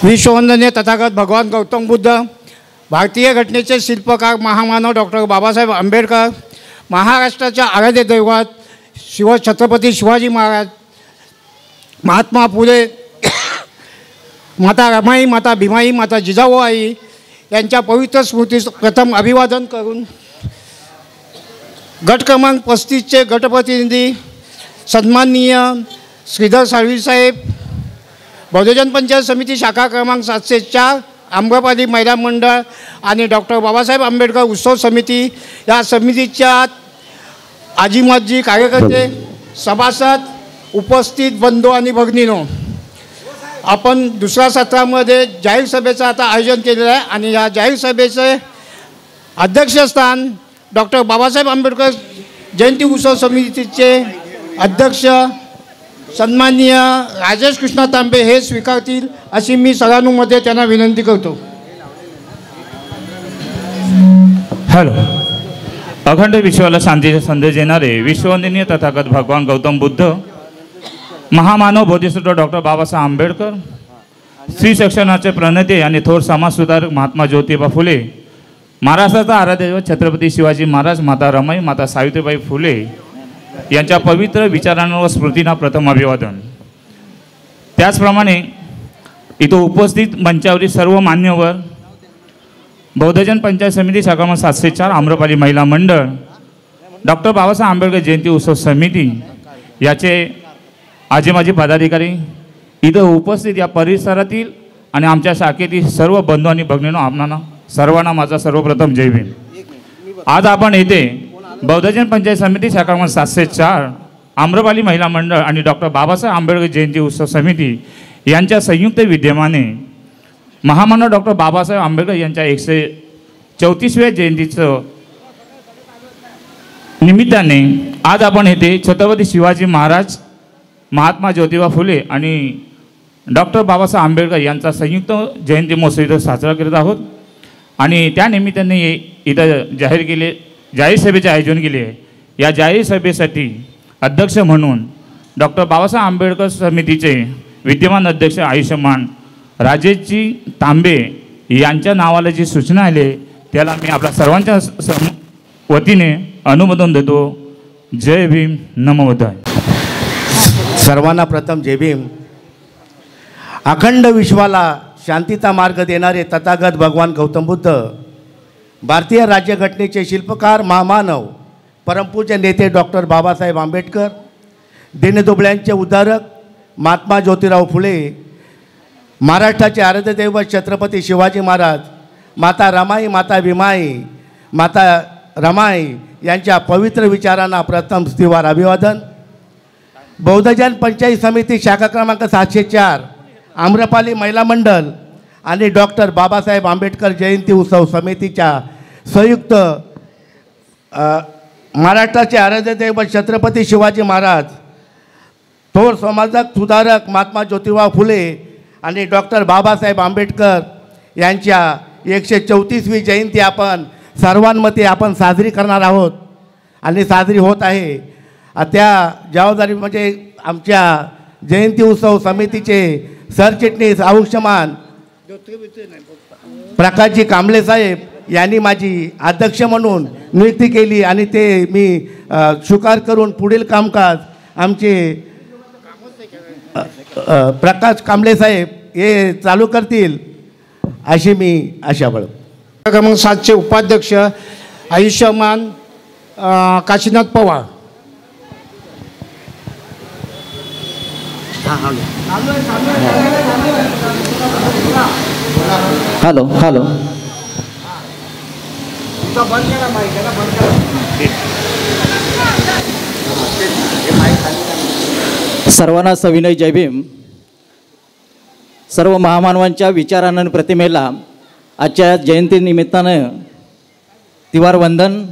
विश्ववंदनीय तथागत भगवान गौतम बुद्ध, भारतीय घटनेचे शिल्पकार महामानव डॉक्टर बाबासाहेब आंबेडकर, महाराष्ट्राच्या आराध्य दैवत छत्रपती शिवाजी महाराज, महात्मा फुले, माता रमाई, माता भीमाई, माता जिजाऊबाई यांच्या पवित्र स्मृतीस प्रथम अभिवादन करून गट क्रमांक 35चे गटप्रतिनिधी सन्माननीय श्रीधर साळवी साहेब, बहुजन पंचायत समिती शाखा क्रमांक 704, आम्रपाली महिला मंडळ आणि डॉक्टर बाबासाहेब आंबेडकर उत्सव समिती या समितीच्या आजीमाजी कार्यकर्ते, सभासद, उपस्थित बंधू आणि भगिनीनो, आपण दुसऱ्या सत्रामध्ये जाहीर सभेचं आता आयोजन केलेलं आहे आणि या जाहीर सभेचे अध्यक्षस्थान डॉक्टर बाबासाहेब आंबेडकर जयंती उत्सव समितीचे अध्यक्ष सन्माननीय राजेश कृष्णा तांबे हे स्वीकारतील अशी मी सगळ्यांमध्ये त्यांना विनंती करतो. हॅलो. अखंड विश्वाला शांतीचा संदेश देणारे विश्ववंदनीय तथागत भगवान गौतम बुद्ध, महामानव बोधिसत्व डॉक्टर बाबासाहेब आंबेडकर, स्त्री शिक्षणाचे प्रणेते आणि थोर समाजसुधारक महात्मा ज्योतिबा फुले, महाराष्ट्राचा आराध्य दैवत छत्रपती शिवाजी महाराज, माता रमाई, माता सावित्रीबाई फुले यांच्या पवित्र विचारांना व स्मृतींना प्रथम अभिवादन. त्याचप्रमाणे इथं उपस्थित मंचावरील सर्व मान्यवर, बहुजन पंचायत समिती शाखा क्रमांक 704, आम्रपाली महिला मंडळ, डॉक्टर बाबासाहेब आंबेडकर जयंती उत्सव समिती याचे आजीमाजी पदाधिकारी, इथं उपस्थित या परिसरातील आणि आमच्या शाखेतील सर्व बंधू आणि भगिनींनो, आपणांना सर्वांना माझा सर्वप्रथम जय भीम. आज आपण येथे बहुजन पंचायत समिती शाखा क्रमांक 704, आम्रपाली महिला मंडळ आणि डॉक्टर बाबासाहेब आंबेडकर जयंती उत्सव समिती यांच्या संयुक्त विद्यमाने महामानव डॉक्टर बाबासाहेब आंबेडकर यांच्या 134व्या जयंतीचं निमित्ताने आज आपण येथे छत्रपती शिवाजी महाराज, महात्मा ज्योतिबा फुले आणि डॉक्टर बाबासाहेब आंबेडकर यांचा संयुक्त जयंती महोत्सव इथं साजरा करत आहोत. आणि त्या निमित्ताने इथं जाहीर सभेचे आयोजन केले आहे. या जाहीर सभेसाठी अध्यक्ष म्हणून डॉक्टर बाबासाहेब आंबेडकर समितीचे विद्यमान अध्यक्ष आयुष्यमान राजेशजी तांबे यांच्या नावाला जी सूचना आली त्याला मी आपल्या सर्वांच्या वतीने अनुमोदन देतो. जय भीम, नमो बुद्धाय. सर्वांना प्रथम जय भीम. अखंड विश्वाला शांतीचा मार्ग देणारे तथागत भगवान गौतम बुद्ध, भारतीय राज्यघटनेचे शिल्पकार महामानव परमपूज्य नेते डॉक्टर बाबासाहेब आंबेडकर, दीनदुबळ्यांचे उद्धारक महात्मा ज्योतिराव फुले, महाराष्ट्राचे आराध्य दैवत छत्रपती शिवाजी महाराज, माता रमाई, माता भीमाई, माता रमाई यांच्या पवित्र विचारांना प्रथम स्थिवार अभिवादन. बहुजन पंचायत समिती शाखा क्रमांक 704, आम्रपाली महिला मंडळ आणि डॉक्टर बाबासाहेब आंबेडकर जयंती उत्सव समितीच्या संयुक्त महाराष्ट्राचे आराध्य दैवत छत्रपती शिवाजी महाराज, थोर समाजक सुधारक महात्मा ज्योतिबा फुले आणि डॉक्टर बाबासाहेब आंबेडकर यांच्या 134वी जयंती आपण सर्वांमध्ये आपण साजरी करणार आहोत आणि साजरी होत आहे. त्या जबाबदारी म्हणजे आमच्या जयंती उत्सव समितीचे सरचिटणीस आयुष्यमान प्रकाशजी कांबळे साहेब यांनी माझी अध्यक्ष म्हणून नियुक्ती केली आणि ते मी स्वीकार करून पुढील कामकाज आमचे प्रकाश कांबळे साहेब हे चालू करतील अशी मी आशा बाळगतो. क्रमांक 7चे उपाध्यक्ष आयुष्यमान काशीनाथ पवार. Hello hello. सर्वांना सविनय जय भीम. सर्व महामानवांच्या विचारांना प्रतिमेला आजच्या जयंतीनिमित्तानं तिवार वंदन.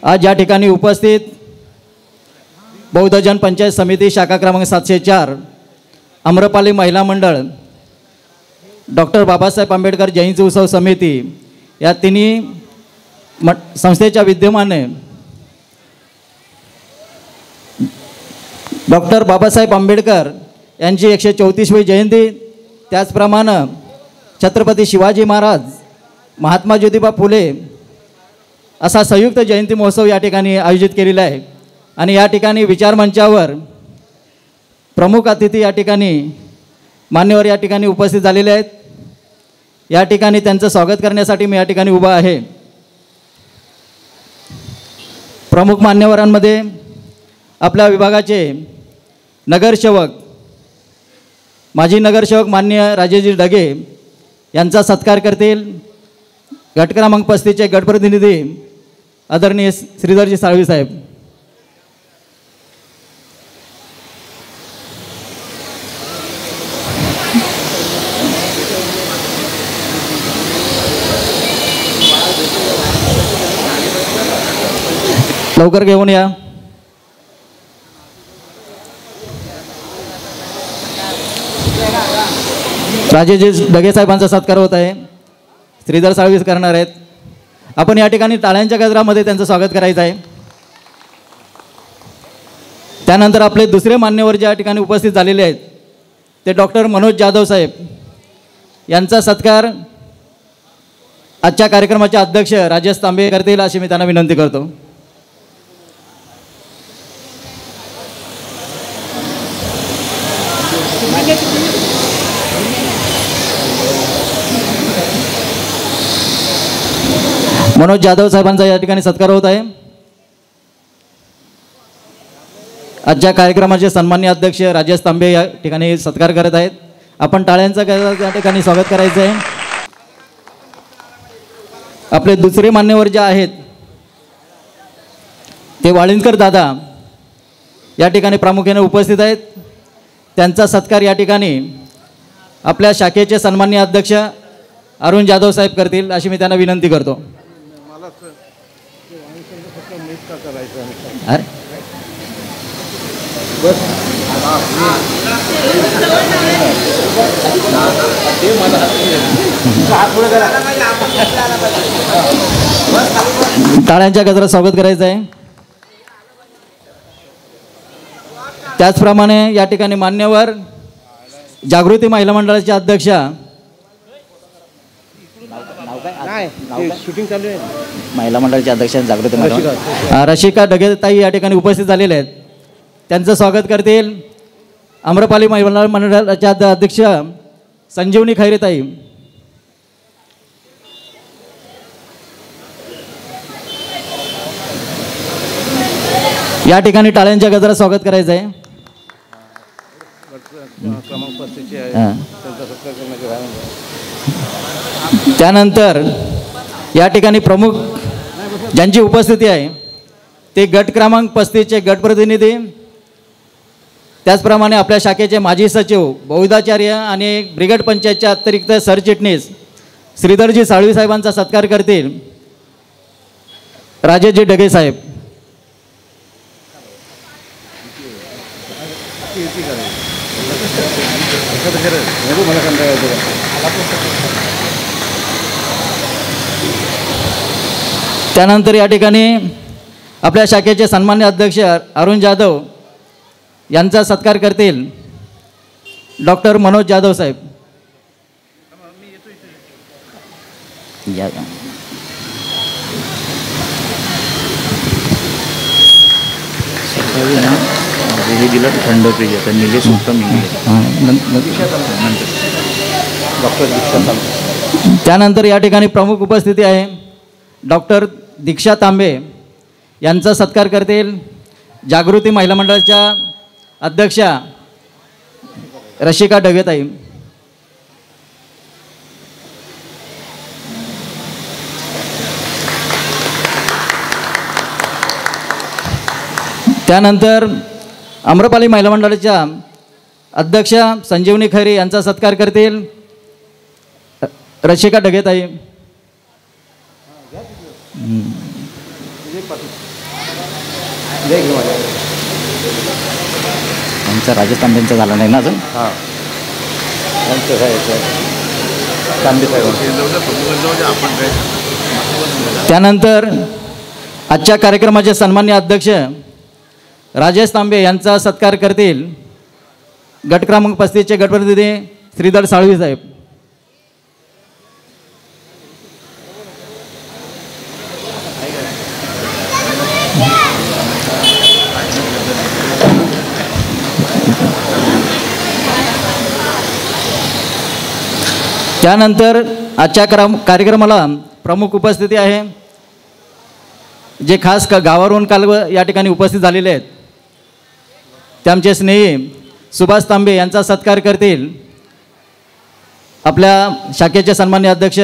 आज या ठिकाणी उपस्थित बहुजन पंचायत समिती शाखा क्रमांक 704, आम्रपाली महिला मंडळ, डॉक्टर बाबासाहेब आंबेडकर जयंती उत्सव समिती या तिन्ही संस्थेच्या विद्यमाने डॉक्टर बाबासाहेब आंबेडकर यांची 134वी जयंती त्याचप्रमाणे छत्रपती शिवाजी महाराज, महात्मा ज्योतिबा फुले असा संयुक्त जयंती महोत्सव या ठिकाणी आयोजित केलेला आहे. आणि या ठिकाणी विचारमंचावर प्रमुख अतिथी या ठिकाणी मान्यवर या ठिकाणी उपस्थित झालेले आहेत. या ठिकाणी त्यांचं स्वागत करण्यासाठी मी या ठिकाणी उभा आहे. प्रमुख मान्यवरांमध्ये आपल्या विभागाचे नगरसेवक, माजी नगरसेवक मान्य राजेजी ढगे यांचा सत्कार करतील गट क्रमांक 35चे गटप्रतिनिधी आदरणीय श्रीधरजी साळवी साहेब. लवकर घेऊन या. राजेजी ढगे साहेबांचा सत्कार होत आहे. श्रीधर साळवी करणार आहेत. आपण या ठिकाणी टाळ्यांच्या गजरामध्ये त्यांचं स्वागत करायचं आहे. त्यानंतर आपले दुसरे मान्यवर जे या ठिकाणी उपस्थित झालेले आहेत ते डॉक्टर मनोज जाधव साहेब यांचा सत्कार आजच्या कार्यक्रमाचे अध्यक्ष राजेश तांबे करतील अशी मी त्यांना विनंती करतो. मनोज जाधव साहेबांचा या ठिकाणी सत्कार होत आहे. आजच्या कार्यक्रमाचे सन्माननीय अध्यक्ष राजेश तांबे या ठिकाणी सत्कार करत आहेत. आपण टाळ्यांचा या ठिकाणी स्वागत करायचं आहे. आपले दुसरे मान्यवर जे आहेत ते वाळिंजकर दादा या ठिकाणी प्रामुख्याने उपस्थित आहेत. त्यांचा सत्कार या ठिकाणी आपल्या शाखेचे सन्माननीय अध्यक्ष अरुण जाधव साहेब करतील अशी मी त्यांना विनंती करतो. टाळ्यांच्या गजरात स्वागत करायचं आहे. त्याचप्रमाणे या ठिकाणी मान्यवर जागृती महिला मंडळाच्या अध्यक्षा महिला मंडळाच्या अध्यक्ष जागृती रशिका ढगेताई या ठिकाणी उपस्थित झालेले आहेत. त्यांचं स्वागत करतील आम्रपाली महिला मंडळाच्या अध्यक्ष संजीवनी खैरेताई. या ठिकाणी टाळ्यांच्या गजरात स्वागत करायचं आहे. त्यानंतर या ठिकाणी प्रमुख ज्यांची उपस्थिती आहे ते गट क्रमांक 35चे गटप्रतिनिधी, त्याचप्रमाणे आपल्या शाखेचे माजी सचिव बहुदाचार्य आणि ब्रिगेड पंचायतचे अतिरिक्त सरचिटणीस श्रीधरजी साळवी साहेबांचा सत्कार करतील राजेशजी ढगे साहेब. त्यानंतर या ठिकाणी आपल्या शाखेचे सन्मान्य अध्यक्ष अरुण जाधव यांचा सत्कार करतील डॉक्टर मनोज जाधव साहेब. थंड पेय निलेश उत्तम त्यानंतर या ठिकाणी प्रमुख उपस्थिती आहे डॉक्टर दीक्षा तांबे यांचा सत्कार करतील जागृती महिला मंडळाच्या अध्यक्षा रशिका ढगेताई. त्यानंतर आम्रपाली महिला मंडळाच्या अध्यक्षा संजीवनी खैरे यांचा सत्कार करतील रशिका ढगेताई. आमचा राजेश तांबेंचा झाला नाही ना अजून. त्यानंतर आजच्या कार्यक्रमाचे सन्माननीय अध्यक्ष राजेश तांबे यांचा सत्कार करतील गट क्रमांक 35चे गटप्रतिनिधी श्रीधर साळवी साहेब. त्यानंतर आजच्या कार्यक्रमाला प्रमुख उपस्थिती आहे, जे खास गावावरून काल या ठिकाणी उपस्थित झालेले आहेत. ते आमचे स्नेही सुभाष तांबे यांचा सत्कार करतील आपल्या शाखेचे सन्माननीय अध्यक्ष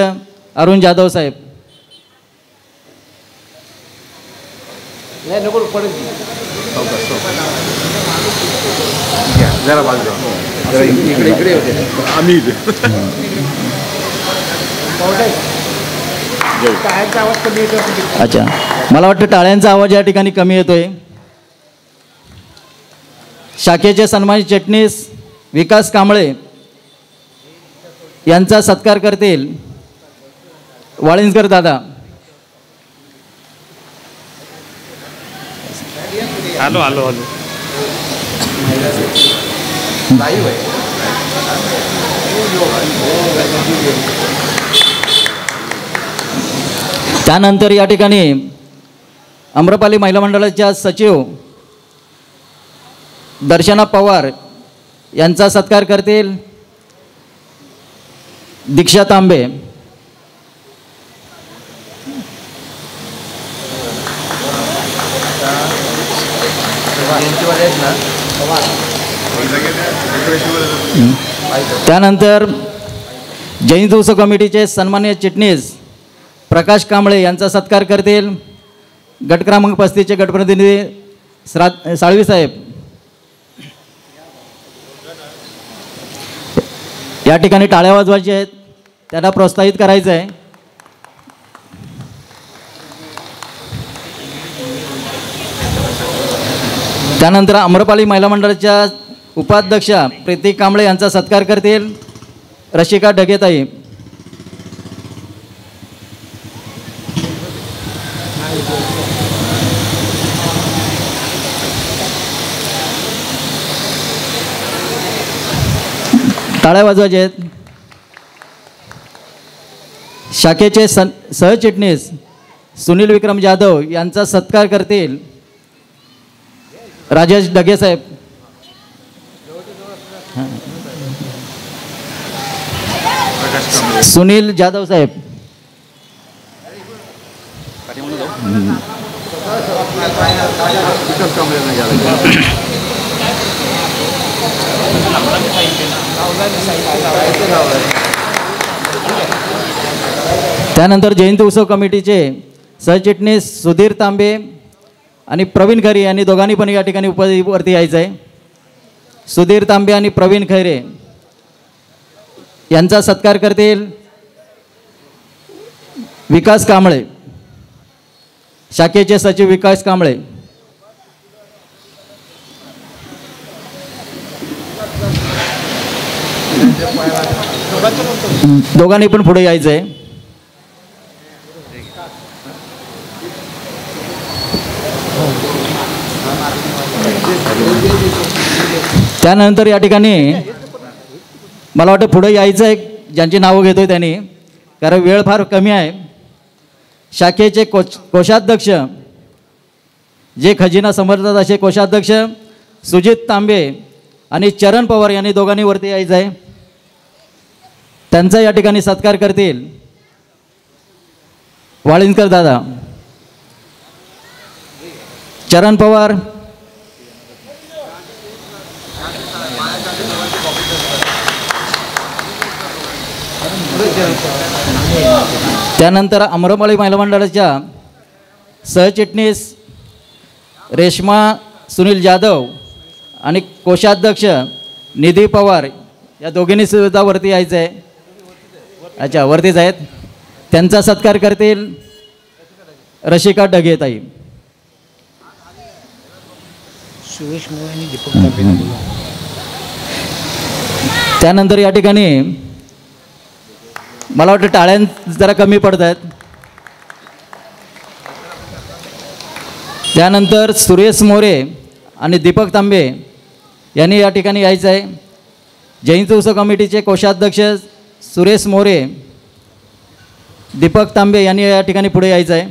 अरुण जाधव साहेब. अच्छा, मला वाटतं टाळ्यांचा आवाज या ठिकाणी कमी येतोय. शाखेचे सन्मानित चिटणीस विकास कांबळे यांचा सत्कार करतील वाळिंजकर दादा. आलो आलो आलो. त्यानंतर या ठिकाणी आम्रपाली महिला मंडळाच्या सचिव दर्शना पवार यांचा सत्कार करतील दीक्षा तांबे. त्यानंतर जयंती उत्सव कमिटीचे सन्माननीय चिटणीस प्रकाश कांबळे यांचा सत्कार करतील गट क्रमांक 35चे गटप्रतिनिधी साळवी साहेब. या ठिकाणी टाळ्या वाजवायच्या आहेत, त्यांना प्रोत्साहित करायचं आहे. त्यानंतर आम्रपाली महिला मंडळाच्या उपाध्यक्षा प्रीती कांबळे यांचा सत्कार करतील रशिका ढगेताई. टाळ्या वाजवायचे आहेत. शाखेचे सहचिटणीस सुनील विक्रम जाधव यांचा सत्कार करतील राजेश ढगे साहेब. सुनील जाधव साहेब. त्यानंतर जयंती उत्सव कमिटीचे सरचिटणीस सुधीर तांबे आणि प्रवीण खैरे यांनी दोघांनी पण या ठिकाणी वरती यायचं आहे. सुधीर तांबे आणि प्रवीण खैरे यांचा सत्कार करतील विकास कांबळे, शाखेचे सचिव विकास कांबळे. दोघांनी पण पुढे यायचं आहे. त्यानंतर या ठिकाणी मला वाटतं पुढे यायचं आहे ज्यांची नावं घेतोय त्यांनी, कारण वेळ फार कमी आहे. शाखेचे कोषाध्यक्ष जे खजिना समर्थतात असे कोषाध्यक्ष सुजित तांबे आणि चरण पवार यांनी दोघांनी वरती यायचं आहे. त्यांचा या ठिकाणी सत्कार करतील वाळिंजकर दादा. चरण पवार, त्यानंतर आम्रपाली महिला मंडळाच्या सहचिटणीस रेश्मा सुनील जाधव आणि कोषाध्यक्ष निधी पवार या दोघींनी सुद्धा वरती यायचं आहे. अच्छा, वरतीच आहेत. त्यांचा सत्कार करतील रशिका ढगेताई. त्यानंतर या ठिकाणी मला वाटतं टाळ्यां जरा कमी पडत आहेत. त्यानंतर सुरेश मोरे आणि दीपक तांबे यांनी या ठिकाणी यायचं आहे. जयंती उत्सव कमिटीचे कोषाध्यक्ष सुरेश मोरे, दीपक तांबे यांनी या ठिकाणी पुढे यायचं आहे.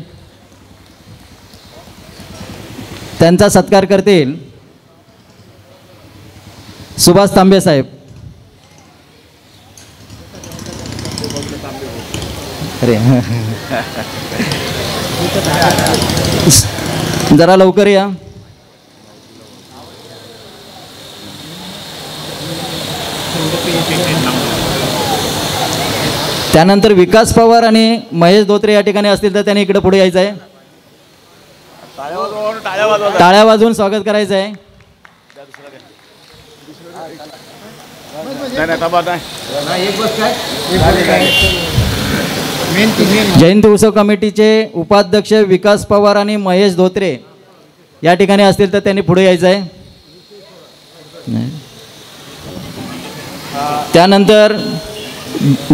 त्यांचा सत्कार करतील सुभाष तांबे साहेब. अरे जरा लवकर या. त्यानंतर विकास पवार आणि महेश धोत्रे या ठिकाणी असतील तर त्यांनी इकडे पुढे यायचं आहे. टाळ्या वाजवून स्वागत करायचं आहे. जयंती उत्सव कमिटीचे उपाध्यक्ष विकास पवार आणि महेश धोत्रे या ठिकाणी असतील तर त्यांनी पुढे यायचं आहे. त्यानंतर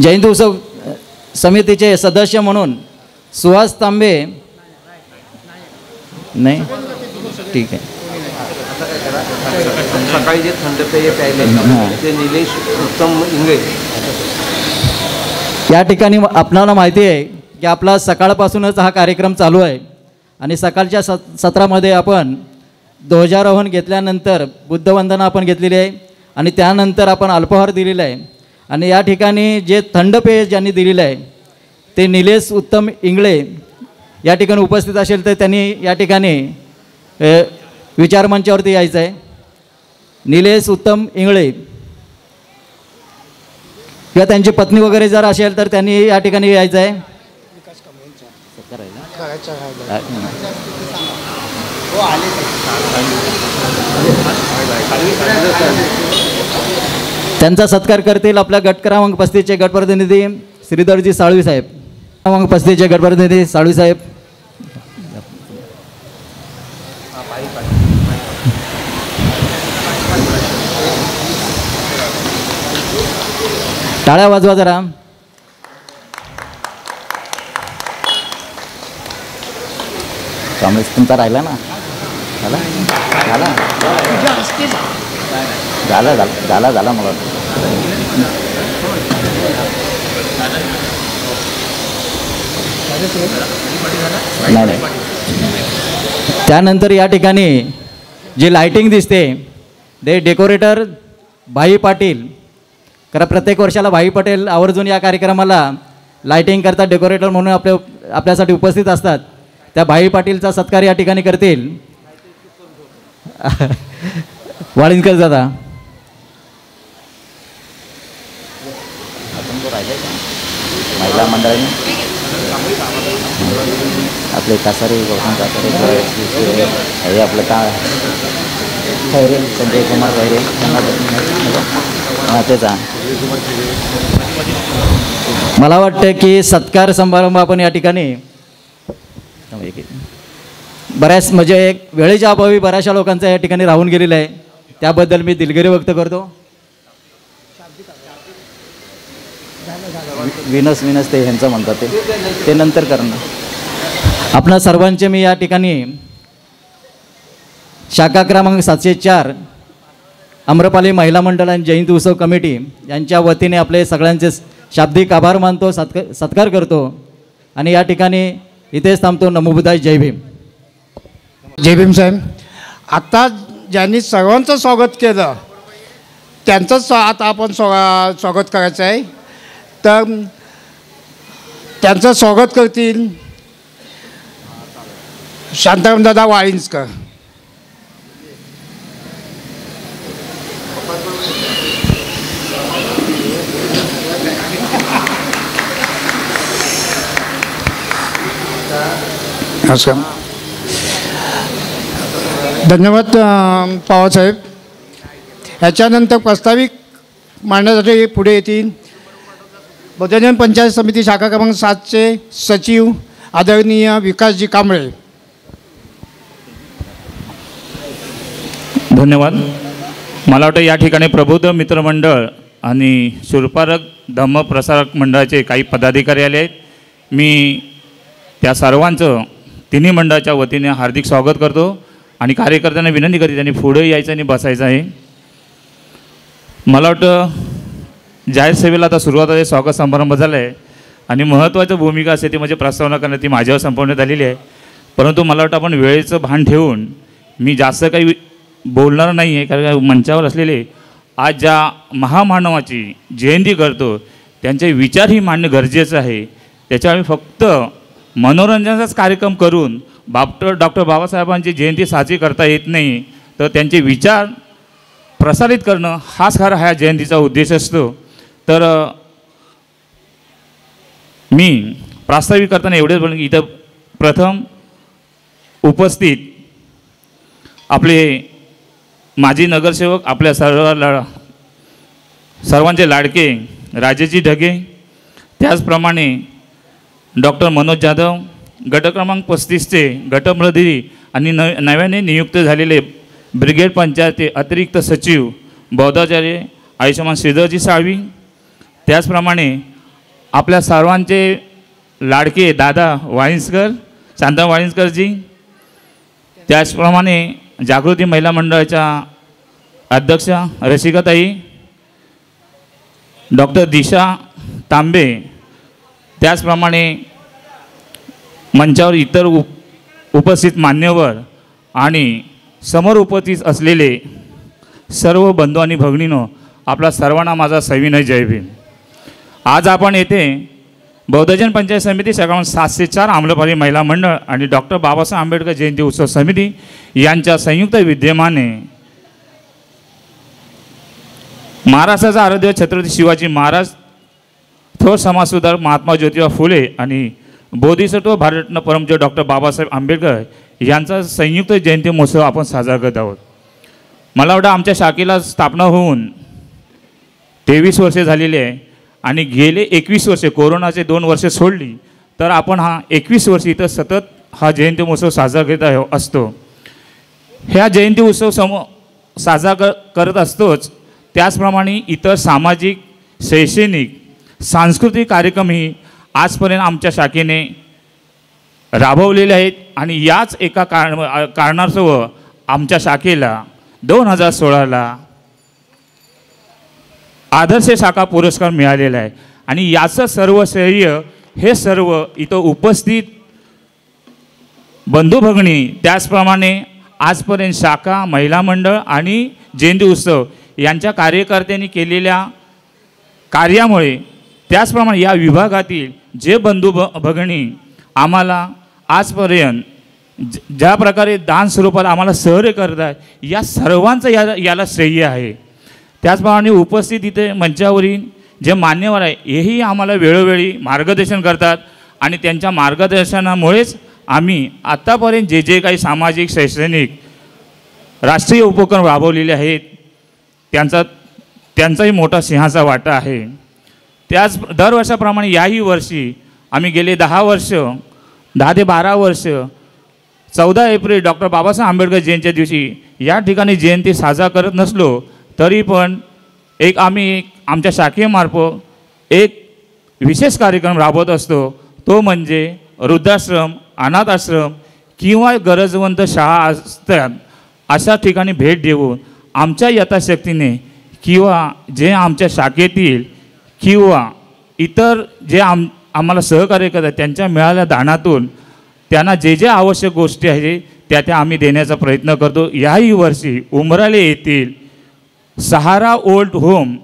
जयंती उत्सव समितीचे सदस्य म्हणून सुहास तांबे, नाही ठीक आहे, सकाळी जे थंड पेय प्यायले ते निलेश उत्तम इंगळे या ठिकाणी आपणाला माहिती आहे की आपला सकाळपासूनच हा कार्यक्रम चालू आहे आणि सकाळच्या सत्रामध्ये आपण ध्वजारोहण घेतल्यानंतर बुद्धवंदना आपण घेतलेली आहे आणि त्यानंतर आपण अल्पाहार दिलेला आहे आणि या ठिकाणी जे थंड पेय ज्यांनी दिलेलं आहे ते निलेश उत्तम इंगळे या ठिकाणी उपस्थित असेल तर त्यांनी या ठिकाणी विचारमंचावरती यायचं आहे. निलेश उत्तम इंगळे किंवा त्यांची पत्नी वगैरे जर असेल तर त्यांनी या ठिकाणी यायचं आहे. त्यांचा सत्कार करतील आपल्या गट क्रमांक 35चे गटप्रतिनिधी श्रीधरजी साळवी साहेब. क्रमांक 35चे गटप्रतिनिधी साळवी साहेब. टाळ्या वाजवा जरा. काँग्रेस तुमचा राहिला ना. झाला झाला झाला झाला झाला मला नाही नाही. त्यानंतर या ठिकाणी जी लाइटिंग दिसते ते डेकोरेटर भाई पाटील. कारण प्रत्येक वर्षाला भाई पटेल आवर्जून या कार्यक्रमाला लाइटिंग करतात, डेकोरेटर म्हणून आपल्यासाठी उपस्थित असतात. त्या भाई पाटीलचा सत्कार या ठिकाणी करतील वाळिंजकर दादा. महिला मंडळाने आपले कासारे गौतम कासारे हे आपलं का खैरे संजय कुमार खैरे त्यांना त्याचा मला वाटतं की सत्कार समारंभ आपण या ठिकाणी बऱ्याच म्हणजे एक वेळेच्या अभावी बऱ्याचशा लोकांचा या ठिकाणी राहून गेलेला आहे, त्याबद्दल मी दिलगिरी व्यक्त करतो. विनस ते ह्यांचं म्हणतात ते नंतर करणं. आपणा सर्वांचे मी या ठिकाणी शाखा क्रमांक 704 आम्रपाली महिला मंडळ आणि जयंती उत्सव कमिटी यांच्या वतीने आपले सगळ्यांचे शाब्दिक आभार मानतो, सत्कार करतो आणि या ठिकाणी इथेच थांबतो. नमो बुद्धाय. जय भीम. जय भीम साहेब. आत्ता ज्यांनी सर्वांचं स्वागत केलं त्यांचंच आता आपण स्वागत करायचं आहे. तर त्यांचं स्वागत करतील शांतारामदादा वाळिंजकर. नमस्कार. धन्यवाद पवारसाहेब. ह्याच्यानंतर प्रस्ताविक मांडण्यासाठी पुढे येतील बहुजन पंचायत समिती शाखा क्रमांक 7चे सचिव आदरणीय विकासजी कांबळे. धन्यवाद. मला वाटतं या ठिकाणी प्रबुद्ध मित्रमंडळ आणि शूरपारक धम्म प्रसारक मंडळाचे काही पदाधिकारी आले आहेत. मी त्या सर्वांचं तिन्ही मंडळाच्या वतीने हार्दिक स्वागत करतो आणि कार्यकर्त्यांना विनंती करते त्यांनी पुढे यायचं आणि बसायचं आहे. मला वाटतं जाहीर सेवेला आता सुरुवात स्वागत समारंभ झाला आहे आणि महत्त्वाची भूमिका असते ती म्हणजे प्रस्तावना करण्यात ती माझ्यावर संपवण्यात आलेली आहे. परंतु मला वाटतं आपण वेळेचं भान ठेवून मी जास्त काही बोलणार नाही आहे, कारण मंचावर असलेले आज ज्या महामानवाची जयंती करतो त्यांचे विचारही मांडणं गरजेचं आहे. त्याच्यावर फक्त मनोरंजनाचाच कार्यक्रम करून डॉक्टर बाबासाहेबांची जयंती साजरी करता येत नाही, तर त्यांचे विचार प्रसारित करणं हाच खरा ह्या जयंतीचा उद्देश असतो. तर मी प्रास्ताविक करताना एवढेच बोलून इथं प्रथम उपस्थित आपले माजी नगरसेवक, आपल्या सर्वांचे लाडके राजेजी ढगे, त्याचप्रमाणे डॉक्टर मनोज जाधव, गट क्रमांक 35चे गटप्रतिनिधी आणि नव्याने नियुक्त झालेले ब्रिगेड पंचायतचे अतिरिक्त सचिव बौद्धाचार्य आयुष्यमान श्रीधरजी साळवी, त्याचप्रमाणे आपल्या सर्वांचे लाडके दादा वाळिंजकर, शांता वाळिंजकरजी, त्याचप्रमाणे जागृती महिला मंडळाच्या अध्यक्षा रसिकाताई, डॉक्टर दिशा तांबे, त्याचप्रमाणे मंचावर इतर उपस्थित मान्यवर आणि समोर उपस्थित असलेले सर्व बंधू आणि भगिनींनो, आपला सर्वांना माझा सविनय जय भीम. आज आपण येथे बौद्धजन पंचायत समिती शाखा 7 ते 4 आम्रपाली महिला मंडळ आणि डॉक्टर बाबासाहेब आंबेडकर जयंती उत्सव समिती यांच्या संयुक्त विद्यमाने महाराष्ट्राचा आराध्य छत्रपती शिवाजी महाराज, थोर समाजसुधारक महात्मा ज्योतिबा फुले आणि बोधिसत्व भारतरत्न परमपूज्य डॉक्टर बाबासाहेब आंबेडकर यांचा संयुक्त जयंती महोत्सव आपण साजरा करत आहोत. मला वाटतं आमच्या शाखेला स्थापना होऊन 23 वर्षे झालेली आहे आणि गेले 21 वर्षे, कोरोनाचे 2 वर्षे सोडली तर आपण हा 21 वर्षे इथं सतत हा जयंती महोत्सव साजरा करत असतो. ह्या जयंती उत्सव साजरा करत असतोच, त्याचप्रमाणे इतर सामाजिक, शैक्षणिक, सांस्कृतिक कार्यक्रमही आजपर्यंत आमच्या शाखेने राबवलेले आहेत आणि याच एका कारणासह आमच्या शाखेला 2016ला आदर्श शाखा पुरस्कार मिळालेला आहे. आणि याचं सर्व श्रेय हे सर्व इथं उपस्थित बंधू भगिनी, त्याचप्रमाणे आजपर्यंत शाखा, महिला मंडळ आणि जयंती उत्सव यांच्या कार्यकर्त्यांनी केलेल्या कार्यामुळे, त्याचप्रमाणे या विभागातील जे बंधू भगिनी आम्हाला आजपर्यंत ज्या प्रकारे दान स्वरूपात आम्हाला सहकार्य करतात, या सर्वांचं याला श्रेय आहे. त्याचप्रमाणे उपस्थित इथे मंचावरील जे मान्यवर आहे हेही आम्हाला वेळोवेळी मार्गदर्शन करतात आणि त्यांच्या मार्गदर्शनामुळेच आम्ही आत्तापर्यंत जे काही सामाजिक, शैक्षणिक, राष्ट्रीय उपक्रम राबवलेले आहेत त्यांचाही मोठा सिंहाचा वाटा आहे. त्याच दरवर्षाप्रमाणे याही वर्षी आम्ही गेले 10 ते 12 वर्ष 14 एप्रिल डॉक्टर बाबासाहेब आंबेडकर जयंतीच्या दिवशी या ठिकाणी जयंती साजरा करत नसलो तरी पण आम्ही आमच्या शाखेमार्फत एक विशेष कार्यक्रम राबवत असतो. तो म्हणजे वृद्धाश्रम, अनाथ आश्रम किंवा गरजवंत शाळा असतात अशा ठिकाणी भेट देऊन आमच्या यथाशक्तीने किंवा जे आमच्या शाखेतील किंवा इतर जे आम्हाला सहकार्य करतात त्यांच्या मिळालेल्या दानातून त्यांना जे आवश्यक गोष्टी आहेत त्या आम्ही देण्याचा प्रयत्न करतो. याही वर्षी उमराले येथील सहारा ओल्ड होम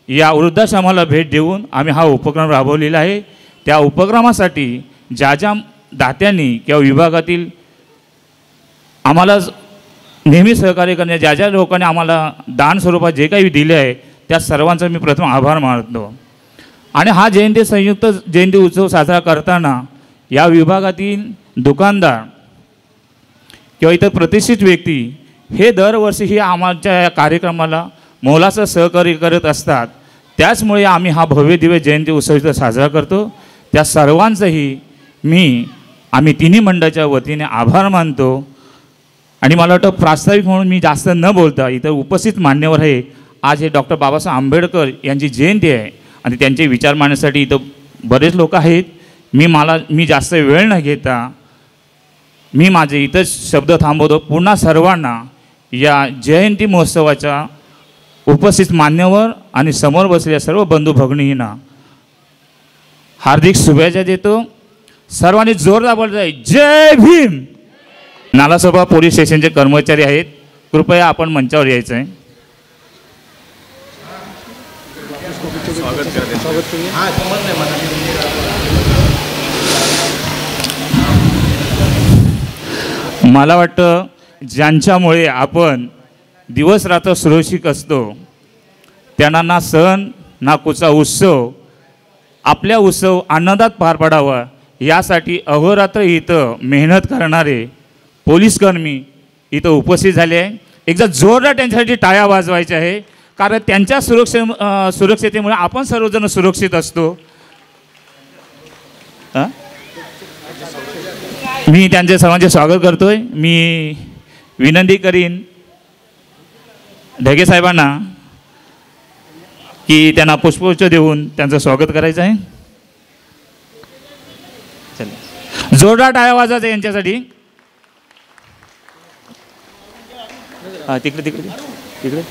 या वृद्धाश्रमाला भेट देऊन आम्ही हा उपक्रम राबवलेला आहे. त्या उपक्रमासाठी ज्या दात्यांनी किंवा विभागातील आम्हाला नेहमी सहकार्य करण्या ज्या लोकांनी आम्हाला दान स्वरूपात जे काही दिले आहे त्या सर्वांचा मी प्रथम आभार मानतो. आणि हा संयुक्त जयंती उत्सव साजरा करताना या विभागातील दुकानदार किंवा इतर प्रतिष्ठित व्यक्ती हे दरवर्षी आमच्या या कार्यक्रमाला मोलाचं सहकार्य करत असतात. त्याचमुळे आम्ही हा भव्य दिव्य जयंती उत्सव इथं साजरा करतो. त्या सर्वांचंही आम्ही तिन्ही मंडळाच्या वतीने आभार मानतो. आणि मला वाटतं प्रास्ताविक म्हणून मी जास्त न बोलता इथं उपस्थित मान्यवर आहे. आज हे डॉक्टर बाबासाहेब आंबेडकर यांची जयंती आहे आणि त्यांचे विचार मांडण्यासाठी इथं बरेच लोक आहेत. मी जास्त वेळ न घेता मी माझे इथंच शब्द थांबवतो. पुन्हा सर्वांना या जयंती महोत्सवाच्या उपस्थित मान्यवर आणि समोर बसलेल्या सर्व बंधू भगिनींना हार्दिक शुभेच्छा देतो. सर्वांनी जोरदार बोलताय जय भीम. नालासोपा पोलीस स्टेशनचे कर्मचारी आहेत, कृपया आपण मंचावर यायचं आहे. मला वाटतं ज्यांच्यामुळे आपण दिवस रात्र सुरक्षित असतो त्यांना ना सण ना कुठचा उत्सव, आपल्या उत्सव आनंदात पार पाडावा यासाठी अहोरात्र इथं मेहनत करणारे पोलीसकर्मी इथं उपस्थित झाले आहे. एकदा जोरदार त्यांच्यासाठी टाळ्या वाजवायच्या आहे, कारण त्यांच्या सुरक्षितेमुळे आपण सर्वजण सुरक्षित असतो. मी त्यांचे सर्वांचे स्वागत करतोय. मी विनंती करीन ढगे साहेबांना की त्यांना पुष्पगुच्छ देऊन त्यांचं स्वागत करायचं आहे. चला जोरदार टाळ्या वाजवायचं यांच्यासाठी. हां तिकडे तिकडे तिकडे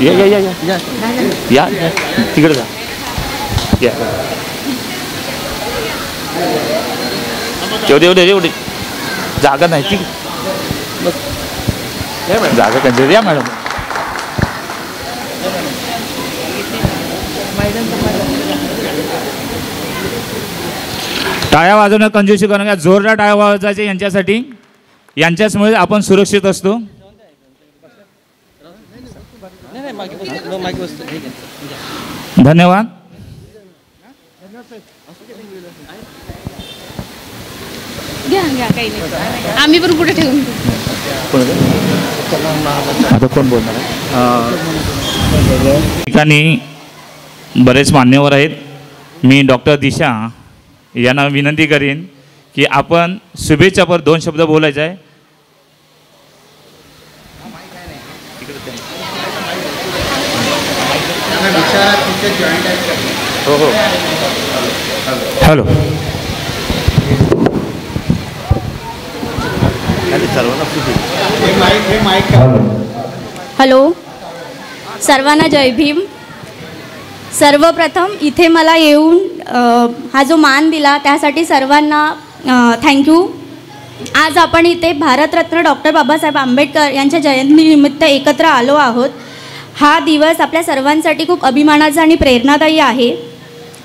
या या या या या या तिकडे जा या. एवढे जागा नाही ती जागा कंजरी या मॅडम. टाळ्या वाजवणं कंजूसी करणं, जोरदार टाळ्या वाजवायचे यांच्यासाठी. यांच्याचमुळे आपण सुरक्षित असतो. धन्यवाद. घ्या काही नाही, आम्ही पण कुठे ठेवून आता कोण बोलणार आहे. ठिकाणी बरेच मान्यवर आहेत. मी डॉक्टर दिशा यांना विनंती करीन की आपण शुभेच्छापर 2 शब्द बोलायचे आहे. हो हो हॅलो. हॅलो सर्वांना जय भीम. सर्वप्रथम इथे मला येऊन हा जो मान दिला त्यासाठी सर्वांना थँक्यू. आज आपण इथे भारतरत्न डॉक्टर बाबासाहेब आंबेडकर यांच्या जयंतीनिमित्त एकत्र आलो आहोत. हा दिवस आपल्या सर्वांसाठी खूप अभिमानाचा आणि प्रेरणादायी आहे.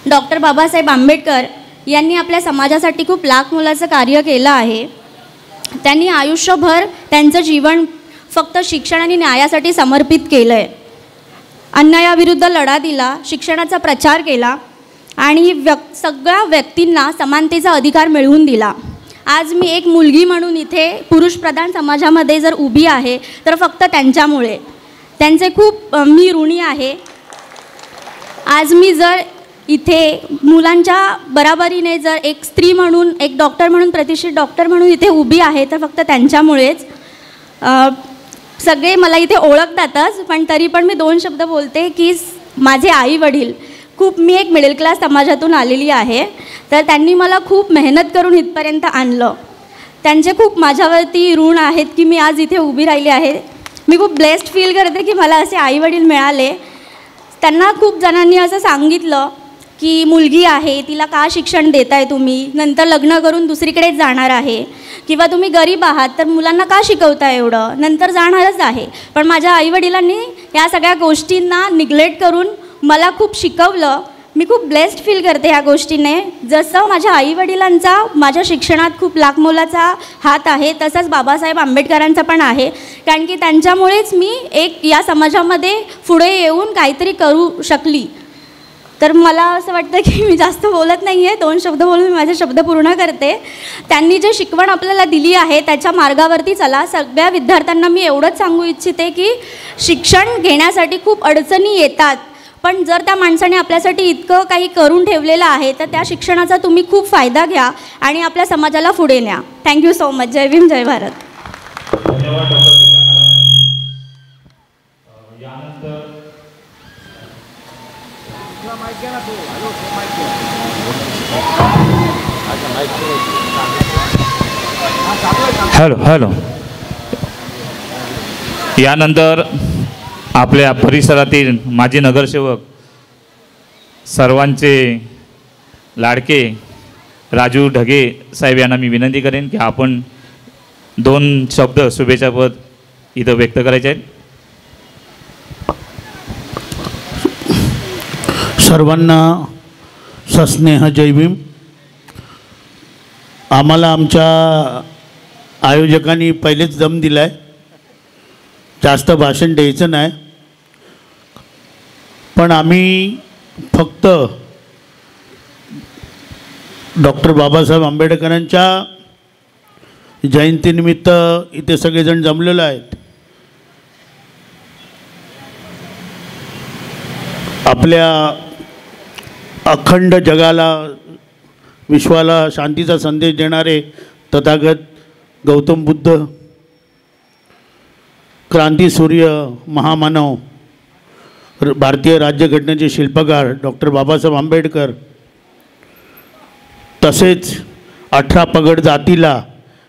डॉक्टर बाबासाहेब आंबेडकर यांनी आपल्या समाजासाठी खूप लाख मोलाचं कार्य केलं आहे. त्यांनी आयुष्यभर त्यांचं जीवन फक्त शिक्षण आणि न्यायासाठी समर्पित केलं आहे. अन्यायाविरुद्ध लढा दिला, शिक्षणाचा प्रचार केला आणि सगळ्या व्यक्तींना समानतेचा अधिकार मिळवून दिला. आज मी एक मुलगी म्हणून इथे पुरुषप्रधान समाजामध्ये जर उभी आहे तर फक्त त्यांच्यामुळे. त्यांचे खूप मी ऋणी आहे. आज मी जर इथे मुलांच्या बराबरीने जर एक स्त्री म्हणून, एक डॉक्टर म्हणून, प्रतिष्ठित डॉक्टर म्हणून इथे उभी आहे तर फक्त त्यांच्यामुळेच. सगळे मला इथे ओळखतातच, पण तरी पण मी 2 शब्द बोलते की माझे आई वडील खूप, मी एक मिडल क्लास समाजातून आलेली आहे, तर त्यांनी मला खूप मेहनत करून इथपर्यंत आणलं. त्यांचे खूप माझ्यावरती ऋण आहेत की मी आज इथे उभी राहिली आहे. मी खूप ब्लेस्ड फील करते की मला असे आई वडील मिळाले. त्यांना खूप जणांनी असं सांगितलं की मुलगी आहे तिला का शिक्षण देताय तुम्ही, नंतर लग्न करून दुसरीकडेच जाणार आहे, किंवा तुम्ही गरीब आहात तर मुलांना का शिकवताय एवढं, नंतर जाणारच आहे. पण माझ्या आईवडिलांनी या सगळ्या गोष्टींना निग्लेक्ट करून मला खूप शिकवलं. मी खूप ब्लेस्ड फील करते ह्या गोष्टीने. जसं माझ्या आईवडिलांचा माझ्या शिक्षणात खूप लाखमोलाचा हात आहे तसंच बाबासाहेब आंबेडकरांचा पण आहे, कारण की त्यांच्यामुळेच मी एक या समाजामध्ये पुढे येऊन काहीतरी करू शकली. तर मला असं वाटतं की मी जास्त बोलत नाही आहे, 2 शब्द बोलून मी माझे शब्द पूर्ण करते. त्यांनी जे शिकवण आपल्याला दिली आहे त्याच्या मार्गावरती चला. सगळ्या विद्यार्थ्यांना मी एवढंच सांगू इच्छिते की शिक्षण घेण्यासाठी खूप अडचणी येतात, पण जर त्या माणसाने आपल्यासाठी इतकं काही करून ठेवलेलं आहे तर त्या शिक्षणाचा तुम्ही खूप फायदा घ्या आणि आपल्या समाजाला पुढे न्या. Thank you so much. जय भीम, जय भारत. Hello hello. यानंतर आपल्या परिसरातील माजी नगरसेवक सर्वांचे लाडके राजू ढगे साहेब यांना मी विनंती करेन की आपण 2 शब्द शुभेच्छापद इथं व्यक्त करायचे आहेत. सर्वांना सस्नेह जय भीम. आम्हाला आमच्या आयोजकांनी पहिलेच दम दिला आहे, जास्त भाषण द्यायचं नाही, पण आम्ही फक्त डॉक्टर बाबासाहेब आंबेडकरांच्या जयंतीनिमित्त इथे सगळेजण जमलेलो आहेत. आपल्या अखंड जगाला विश्वाला शांतीचा संदेश देणारे तथागत गौतम बुद्ध, क्रांतीसूर्य, महामानव, भारतीय राज्यघटनेचे शिल्पकार डॉक्टर बाबासाहेब आंबेडकर, तसेच 18 पगड जातीला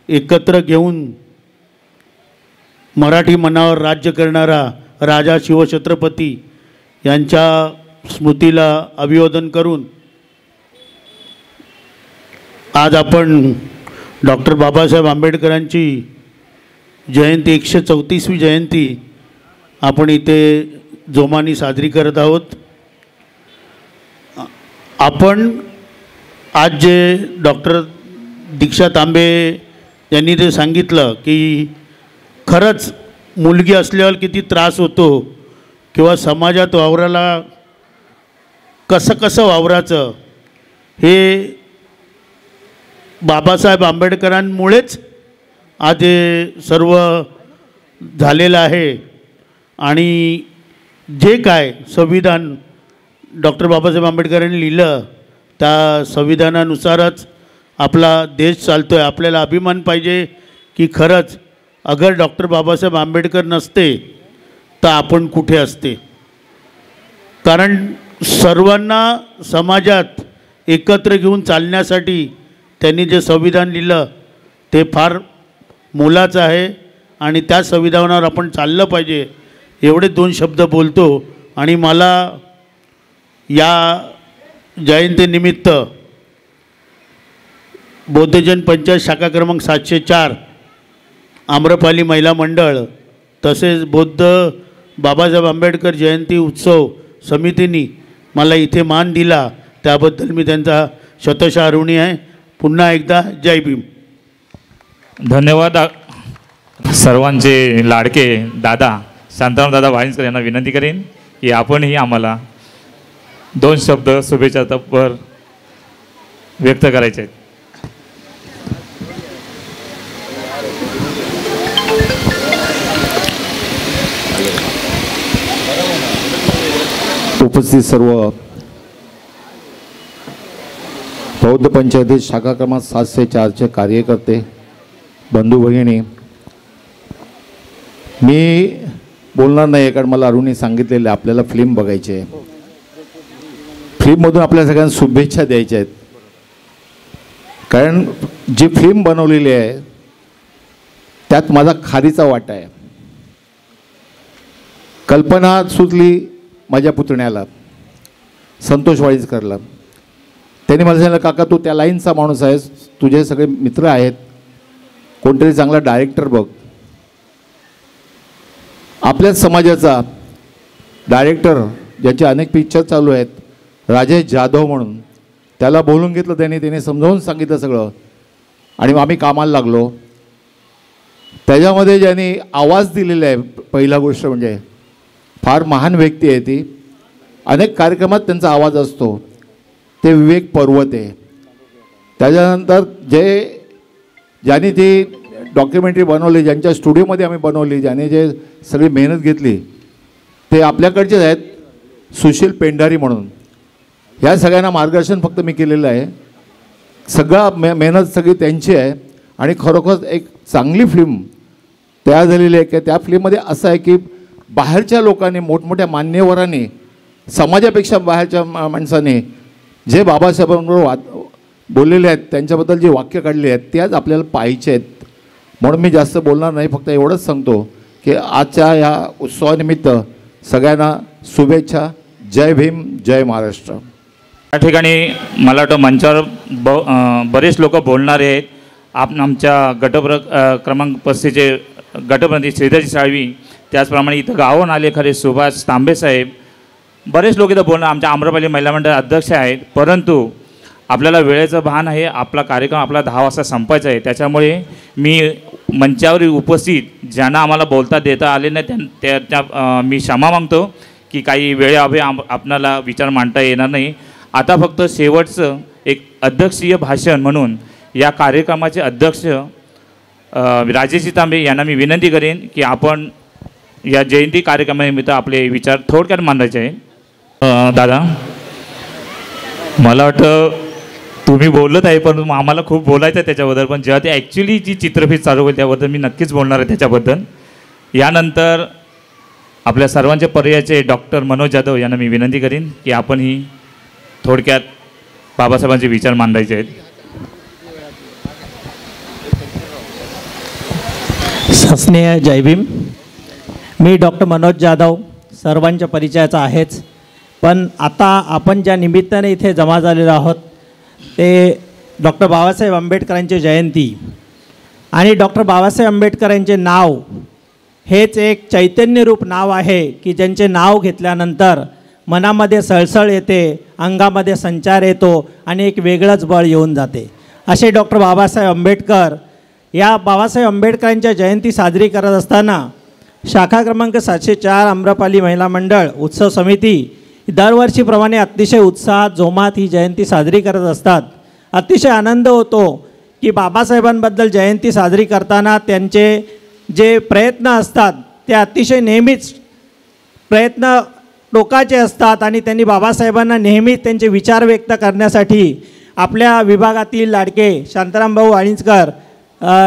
एकत्र घेऊन मराठी मनावर राज्य करणारा राजा शिवछत्रपती यांच्या स्मृतीला अभिवादन करून आज आपण डॉक्टर बाबासाहेब आंबेडकरांची जयंती 134वी जयंती आपण इथे जोमाने साजरी करत आहोत. आपण आज जे डॉक्टर दीक्षा तांबे यांनी ते सांगितलं की खरंच मुलगी असल्यावर किती त्रास होतो किंवा समाजात वावराला कसं वावराचं, हे बाबासाहेब आंबेडकरांमुळेच आज हे सर्व झालेलं आहे. आणि जे काय संविधान डॉक्टर बाबासाहेब आंबेडकरांनी लिहिलं त्या संविधानानुसारच आपला देश चालतो आहे. आपल्याला अभिमान पाहिजे की खरंच अगर डॉक्टर बाबासाहेब आंबेडकर नसते तर आपण कुठे असते. कारण सर्वांना समाजात एकत्र घेऊन चालण्यासाठी त्यांनी जे संविधान लिहिलं ते फार मोलाचं आहे आणि त्या संविधानावर आपण चाललं पाहिजे. एवढे 2 शब्द बोलतो आणि मला या जयंतीनिमित्त बौद्धजन पंचायत शाखा क्रमांक 704 आम्रपाली महिला मंडळ तसेच बौद्ध बाबासाहेब आंबेडकर जयंती उत्सव समितीने मला इथे मान दिला त्याबद्दल मी त्यांचा शतशः ऋणी आहे. पुन्हा एकदा जय भीम. धन्यवाद. सर्वांचे लाडके दादा शांताराम दादा वाळिंजकर यांना विनंती करेन की आपणही आम्हाला 2 शब्द शुभेच्छा तत्पर व्यक्त करायचे आहेत. उपस्थित सर्व बौद्ध पंचायती शाखा क्रमांक 704चे कार्यकर्ते बंधू भगिनी, मी बोलणार नाही कारण मला अरुणने सांगितलेलं आपल्याला फिल्म बघायची आहे. फिल्ममधून आपल्या सगळ्यांना शुभेच्छा द्यायच्या आहेत. कारण जी फिल्म बनवलेली आहे त्यात माझा खारीचा वाटा आहे. कल्पना सुचली माझ्या पुतण्याला संतोष वाळिंजकरला. त्यांनी मला सांगितलं काका तू त्या लाईनचा माणूस आहेस, तुझे सगळे मित्र आहेत, कोणतरी चांगला डायरेक्टर बघ. आपल्याच समाजाचा डायरेक्टर ज्याचे अनेक पिक्चर चालू आहेत राजेश जाधव म्हणून, त्याला बोलून घेतलं त्याने समजावून सांगितलं सगळं आणि आम्ही कामाला लागलो. त्याच्यामध्ये ज्यांनी आवाज दिलेला आहे पहिला गोष्ट म्हणजे फार महान व्यक्ती आहे ती. अनेक कार्यक्रमात त्यांचा आवाज असतो ते विवेक पर्वत आहे. त्याच्यानंतर ज्यांनी ती डॉक्युमेंटरी बनवली, ज्यांच्या स्टुडिओमध्ये आम्ही बनवली, ज्याने जे सगळी मेहनत घेतली ते आपल्याकडचेच आहेत, सुशील पेंढारी म्हणून. ह्या सगळ्यांना मार्गदर्शन फक्त मी केलेलं आहे. सगळा मेहनत सगळी त्यांची आहे आणि खरोखर एक चांगली फिल्म तयार झालेली आहे. की त्या फिल्ममध्ये असं आहे की बाहेरच्या लोकांनी, मोठमोठ्या मान्यवरांनी, समाजापेक्षा बाहेरच्या माणसांनी जे बाबासाहेबांबरोबर बोललेले आहेत त्यांच्याबद्दल जी वाक्य काढली आहेत ते आज आपल्याला पाहायचे आहेत. म्हणून मी जास्त बोलणार नाही, फक्त एवढंच सांगतो की आजच्या ह्या उत्सवानिमित्त सगळ्यांना शुभेच्छा. जय भीम, जय महाराष्ट्र. या ठिकाणी मला वाटतं मंचावर बरेच लोक बोलणारे आहेत. आमच्या क्रमांक 35चे गटप्रतिनिधी श्रीधरजी साळवी, त्याचप्रमाणे इथं गावाहून आले खरे सुभाष तांबे साहेब, बरेच लोक इथं बोलणार. आमच्या आम्रपाली महिला मंडळ अध्यक्ष आहेत. परंतु आपल्याला वेळेचं भान आहे. आपला कार्यक्रम आपला 10 वाजता संपायचा आहे. त्याच्यामुळे मी मंचावर उपस्थित ज्यांना आम्हाला बोलता देता आले नाही त्या मी क्षमा मागतो की काही वेळेअभावी आपणाला विचार मांडता येणार नाही. आता फक्त शेवटचं एक अध्यक्षीय भाषण म्हणून या कार्यक्रमाचे अध्यक्ष राजेशजी तांबे यांना मी विनंती करेन की आपण या जयंती कार्यक्रमानिमित्त आपले विचार थोडक्यात मांडायचे आहे. दादा, मला वाटतं तुम्ही बोलत आहे पण आम्हाला खूप बोलायचं आहे त्याच्याबद्दल. पण जेव्हा ते ॲक्च्युली जी चित्रफित चालू होईल त्याबद्दल मी नक्कीच बोलणार आहे त्याच्याबद्दल. यानंतर आपल्या सर्वांचे पर्यायाचे डॉक्टर मनोज जाधव यांना मी विनंती करीन की आपण ही थोडक्यात बाबासाहेबांचे विचार मांडायचे आहेत. शासनीय जय भीम. मी डॉक्टर मनोज जाधव, सर्वांच्या परिचयाचा आहेच. पण आता आपण ज्या निमित्ताने इथे जमा झालेलो आहोत ते डॉक्टर बाबासाहेब आंबेडकरांची जयंती आणि डॉक्टर बाबासाहेब आंबेडकरांचे नाव हेच एक चैतन्यरूप नाव आहे की ज्यांचे नाव घेतल्यानंतर मनामध्ये सळसळ येते, अंगामध्ये संचार येतो आणि एक वेगळंच बळ येऊन जाते. असे डॉक्टर बाबासाहेब आंबेडकर, या बाबासाहेब आंबेडकरांच्या जयंती साजरी करत असताना शाखा क्रमांक 704 आम्रपाली महिला मंडळ उत्सव समिती दरवर्षीप्रमाणे अतिशय उत्साहात जोमात ही जयंती साजरी करत असतात. अतिशय आनंद होतो की बाबासाहेबांबद्दल जयंती साजरी करताना त्यांचे जे प्रयत्न असतात ते अतिशय नेहमीच प्रयत्न टोकाचे असतात आणि त्यांनी बाबासाहेबांना नेहमीच त्यांचे विचार व्यक्त करण्यासाठी आपल्या विभागातील लाडके शांताराम भाऊ वाळिंजकर,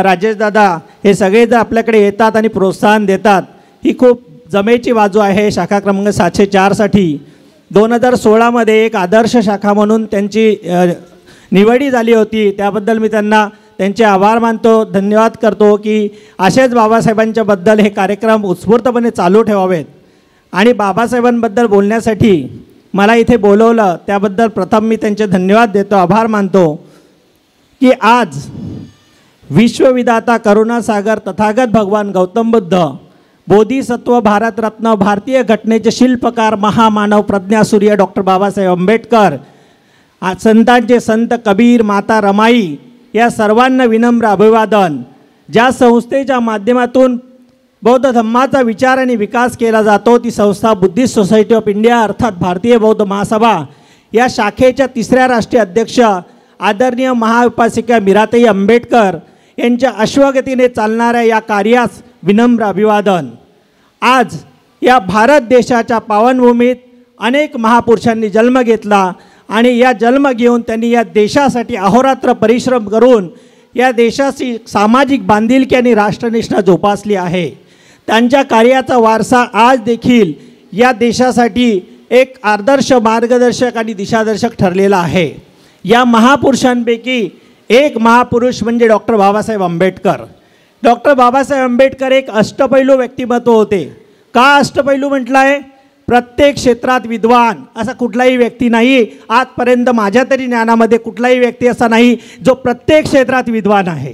राजेशदादा हे सगळे जर आपल्याकडे येतात आणि प्रोत्साहन देतात. ही खूप जमेची बाजू आहे शाखा क्रमांक 704साठी. 2016मध्ये एक आदर्श शाखा म्हणून त्यांची निवडी झाली होती. त्याबद्दल मी त्यांना त्यांचे आभार मानतो, धन्यवाद करतो की असेच बाबासाहेबांच्याबद्दल हे कार्यक्रम उत्स्फूर्तपणे चालू ठेवावेत. आणि बाबासाहेबांबद्दल बोलण्यासाठी मला इथे बोलवलं त्याबद्दल प्रथम मी त्यांचे धन्यवाद देतो, आभार मानतो की आज विश्वविधाता करुणासागर तथागत भगवान गौतम बुद्ध, बोधिसत्व, भारतरत्न, भारतीय घटनेचे शिल्पकार, महामानव, प्रज्ञासूर्य डॉक्टर बाबासाहेब आंबेडकर, संतांचे संत कबीर, माता रमाई या सर्वांना विनम्र अभिवादन. ज्या संस्थेच्या माध्यमातून बौद्ध धम्माचा विचार आणि विकास केला जातो ती संस्था बुद्धिस्ट सोसायटी ऑफ इंडिया अर्थात भारतीय बौद्ध महासभा या शाखेच्या 3ऱ्या राष्ट्रीय अध्यक्ष आदरणीय महाउपासिका मीराताई आंबेडकर यांच्या अश्वगतीने चालणाऱ्या या कार्यास विनम्र अभिवादन. आज या भारत देशाच्या पावनभूमीत अनेक महापुरुषांनी जन्म घेतला आणि या जन्म घेऊन त्यांनी या देशासाठी अहोरात्र परिश्रम करून या देशाची सामाजिक बांधिलकी आणि राष्ट्रनिष्ठा जोपासली आहे. त्यांच्या कार्याचा वारसा आज देखील या देशासाठी एक आदर्श मार्गदर्शक आणि दिशादर्शक ठरलेला आहे. या महापुरुषांपैकी एक महापुरुष म्हणजे डॉक्टर बाबासाहेब आंबेडकर. डॉक्टर बाबासाहेब आंबेडकर एक अष्टपैलू व्यक्तिमत्व होते. का अष्टपैलू म्हटलं आहे? प्रत्येक क्षेत्रात विद्वान असा कुठलाही व्यक्ती नाही, आजपर्यंत माझ्या तरी ज्ञानामध्ये कुठलाही व्यक्ती असा नाही जो प्रत्येक क्षेत्रात विद्वान आहे.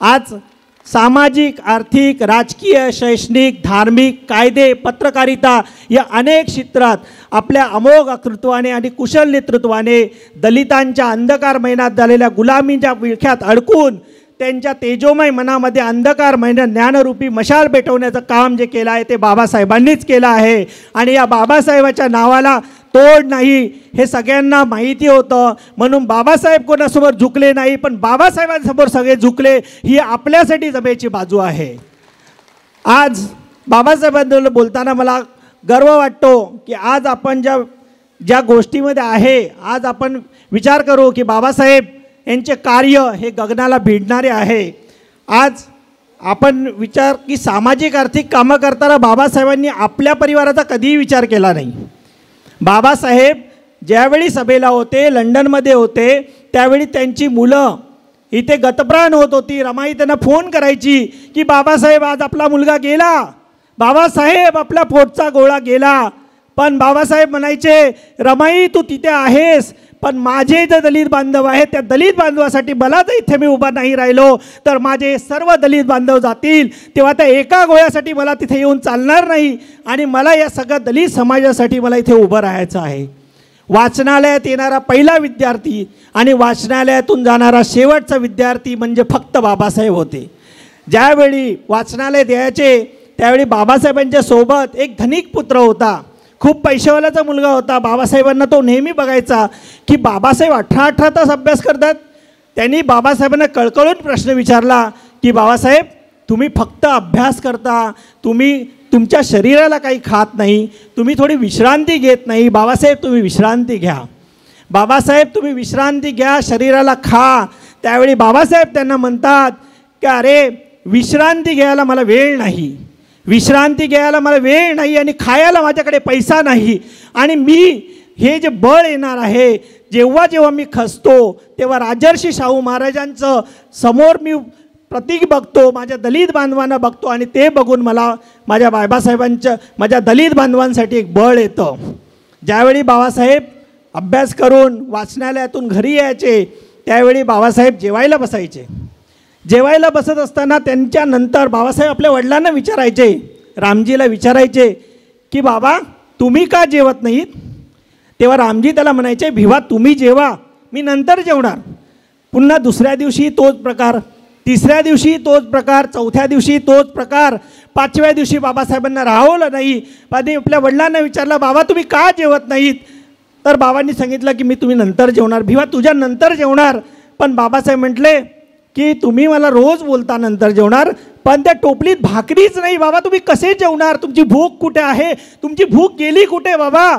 आज सामाजिक, आर्थिक, राजकीय, शैक्षणिक, धार्मिक, कायदे, पत्रकारिता या अनेक क्षेत्रात आपल्या अमोघ कर्तृत्वाने आणि कुशल नेतृत्वाने दलितांच्या अंधकार महिन्यात झालेल्या गुलामीच्या विळख्यात अडकून त्यांच्या तेजोमय मनामध्ये अंधकारमय ज्ञानरूपी मशाल पेटवण्याचं काम जे केलं आहे ते बाबासाहेबांनीच केलं आहे. आणि या बाबासाहेबाच्या नावाला तोड नाही हे सगळ्यांना माहिती होतं, म्हणून बाबासाहेब कोणासमोर झुकले नाही पण बाबासाहेबांसमोर सगळे झुकले. ही आपल्यासाठी जमेची बाजू आहे. आज बाबासाहेबांबद्दल बोलताना मला गर्व वाटतो की आज आपण ज्या गोष्टीमध्ये आहे, आज आपण विचार करू की बाबासाहेब यांचे कार्य हे गगनाला भिडणारे आहे. आज आपण विचार की सामाजिक आर्थिक कामं करताना बाबासाहेबांनी आपल्या परिवाराचा कधीही विचार केला नाही. बाबासाहेब ज्यावेळी सभेला होते, लंडनमध्ये होते, त्यावेळी त्यांची मुलं इथे गतप्राण होत होती. रमाई त्यांना फोन करायची की बाबासाहेब आज आपला मुलगा गेला, बाबासाहेब आपला पोटचा गोळा गेला, पण बाबासाहेब म्हणायचे रमाई तू तिथे आहेस, पण माझे जे दलित बांधव आहेत त्या दलित बांधवासाठी मला जर इथे मी उभा नाही राहिलो तर माझे सर्व दलित बांधव जातील, तेव्हा त्या एका गोळ्यासाठी मला तिथे येऊन चालणार नाही आणि मला या सगळ्या दलित समाजासाठी मला इथे उभं राहायचं आहे. वाचनालयात येणारा पहिला विद्यार्थी आणि वाचनालयातून जाणारा शेवटचा विद्यार्थी म्हणजे फक्त बाबासाहेब होते. ज्यावेळी वाचनालयात यायचे त्यावेळी बाबासाहेबांच्या सोबत एक धनिक पुत्र होता, खूप पैशावाल्याचा मुलगा होता. बाबासाहेबांना तो नेहमी बघायचा की बाबासाहेब 18-18 तास अभ्यास करतात. त्यांनी बाबासाहेबांना कळकळून प्रश्न विचारला की बाबासाहेब तुम्ही फक्त अभ्यास करता, तुम्ही तुमच्या शरीराला काही खात नाही, तुम्ही थोडी विश्रांती घेत नाही. बाबासाहेब तुम्ही विश्रांती घ्या, बाबासाहेब तुम्ही विश्रांती घ्या, शरीराला खा. त्यावेळी बाबासाहेब त्यांना म्हणतात की अरे विश्रांती घ्यायला मला वेळ नाही, विश्रांती घ्यायला मला वेळ नाही आणि खायला माझ्याकडे पैसा नाही. आणि मी हे जे बळ येणार आहे, जेव्हा जेव्हा मी खचतो तेव्हा राजर्षी शाहू महाराजांचं समोर मी प्रतीक बघतो, माझ्या दलित बांधवांना बघतो आणि ते बघून मला माझ्या बाबासाहेबांच्या माझ्या दलित बांधवांसाठी एक बळ येतं. ज्यावेळी बाबासाहेब अभ्यास करून वाचनालयातून घरी यायचे त्यावेळी बाबासाहेब जेवायला बसायचे. जेवायला बसत असताना त्यांच्यानंतर बाबासाहेब आपल्या वडिलांना विचारायचे, रामजीला विचारायचे की बाबा तुम्ही का जेवत नाहीत. तेव्हा रामजी त्याला म्हणायचे भिवा तुम्ही जेवा, मी नंतर जेवणार. पुन्हा दुसऱ्या दिवशी तोच प्रकार, तिसऱ्या दिवशी तोच प्रकार, चौथ्या दिवशी तोच प्रकार. 5व्या दिवशी बाबासाहेबांना राहवलं नाही. आणि आपल्या वडिलांना विचारलं बाबा तुम्ही का जेवत नाहीत. तर बाबांनी सांगितलं की मी तुम्ही नंतर जेवणार, भिवा तुझ्या नंतर जेवणार. पण बाबासाहेब म्हटले की तुम्ही मला रोज बोलता नंतर जेवणार, पण त्या टोपलीत भाकरीच नाही बाबा, तुम्ही कसे जेवणार, तुमची भूक कुठे आहे, तुमची भूक गेली कुठे बाबा.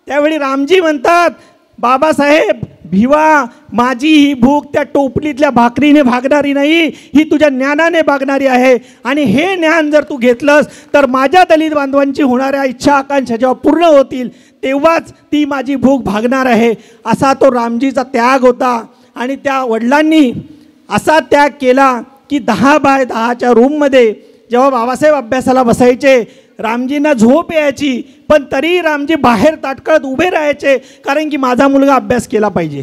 त्यावेळी रामजी म्हणतात बाबासाहेब भिवा, माझी ही भूक त्या टोपलीतल्या भाकरीने भागणारी नाही, ही तुझ्या ज्ञानाने भागणारी आहे. आणि हे ज्ञान जर तू घेतलंस तर माझ्या दलित बांधवांची होणाऱ्या इच्छा आकांक्षा जेव्हा पूर्ण होतील तेव्हाच ती माझी भूक भागणार आहे. असा तो रामजीचा त्याग होता. आणि त्या वडिलांनी असा त्याग केला की 10x10च्या रूममध्ये जेव्हा बाबासाहेब अभ्यासाला बसायचे रामजींना झोप यायची, पण तरी रामजी बाहेर ताटकळत उभे राहायचे, कारण की माझा मुलगा अभ्यास केला पाहिजे.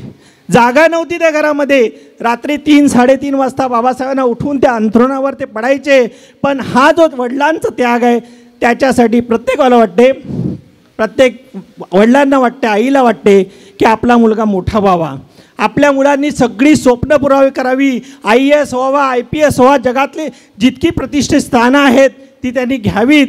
जागा नव्हती त्या घरामध्ये. रात्री 3-3:30 वाजता बाबासाहेबांना उठून त्या अंथरुणावर ते पडायचे. पण हा जो वडिलांचा त्याग आहे त्याच्यासाठी प्रत्येकाला वाटते, प्रत्येक वडिलांना वाटते, आईला वाटते की आपला मुलगा मोठा व्हावा, आपल्या मुलांनी सगळी स्वप्न पुरावे करावी, IAS व्हावा, IPS व्हावा, जगातले जितकी प्रतिष्ठित स्थानं आहेत ती त्यांनी घ्यावीत.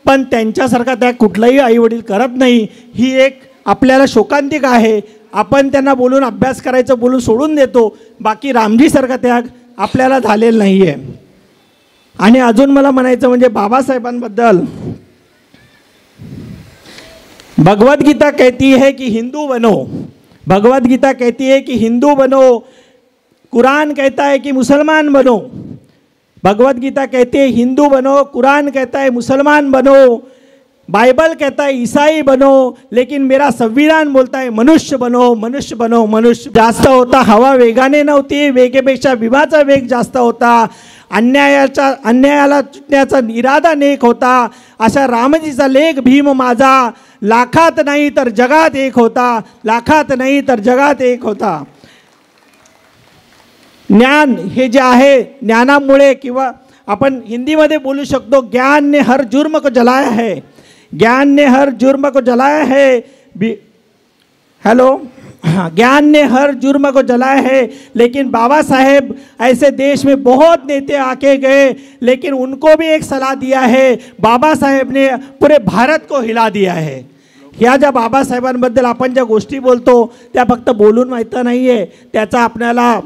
पण त्यांच्यासारखा त्याग कुठलाही आईवडील करत नाही. ही एक आपल्याला शोकांतिक आहे. आपण त्यांना बोलून अभ्यास करायचं बोलून सोडून देतो, बाकी रामजीसारखा त्याग आपल्याला झालेला नाही आहे. आणि अजून मला म्हणायचं म्हणजे बाबासाहेबांबद्दल भगवद्गीता कहती है कि हिंदू बनो, भगवद्गीता कहती है कि हिंदू बनो, कुरान कहता है कि मुसलमान बनो. भगवद्गीता कहती है हिंदू बनो, कुरान कहता है मुसलमान बनो, बाइबल कहता है ईसाई बनो, लेकिन मेरा संविधान बोलता है मनुष्य बनो, मनुष्य बनो. मनुष्य जास्त होता, हवा वेगाने नव्हती, वेगेपेक्षा विमाचा वेग जास्त होता, अन्यायाला चुटण्याचा इरादा नेक होता. अशा रामजीचा लेख भीम माझा, लाखात नाही तर जगात एक होता, लाखात नाही तर जगात एक होता. ज्ञान हे जे आहे, ज्ञानामुळे किंवा आपण हिंदीमध्ये बोलू शकतो ज्ञान ने हर जुर्म को जलाया है, ज्ञान ने हर जुर्म को जलाया है. हेलो, हाँ, ज्ञान ने हर जुर्म को जलाया है. लेकिन बाबा साहेब ऐसे देश में बहुत नेते आके गए, लेकिन उनको भी एक सलाह दिया है. बाबा साहेब ने पूरे भारत को हिला दिया है. ह्या ज्या बाबासाहेबांबद्दल आपण ज्या गोष्टी बोलतो त्या फक्त बोलून माहिती नाही आहे, त्याचा आपल्याला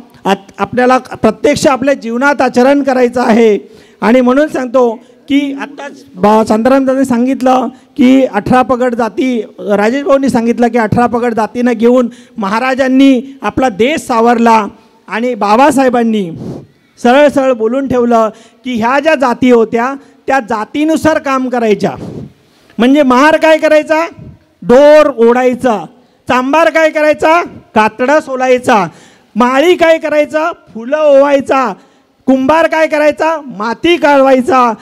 प्रत्यक्ष आपल्या जीवनात आचरण करायचं आहे. आणि म्हणून सांगतो की आत्ताच चंद्रांनी सांगितलं की 18 पगड जाती, राजेश भाऊंनी सांगितलं की 18 पगड जातींना घेऊन महाराजांनी आपला देश सावरला. आणि बाबासाहेबांनी सरळ सरळ बोलून ठेवलं की ह्या ज्या जाती होत्या त्या जातीनुसार काम करायच्या. म्हणजे महार काय करायचा, डोर ओढायचा, चांभार काय करायचा, कातडा सोलायचा, माळी काय करायचा, फुलं ओवायचा, कुंभार काय करायचा, माती काढवायचा,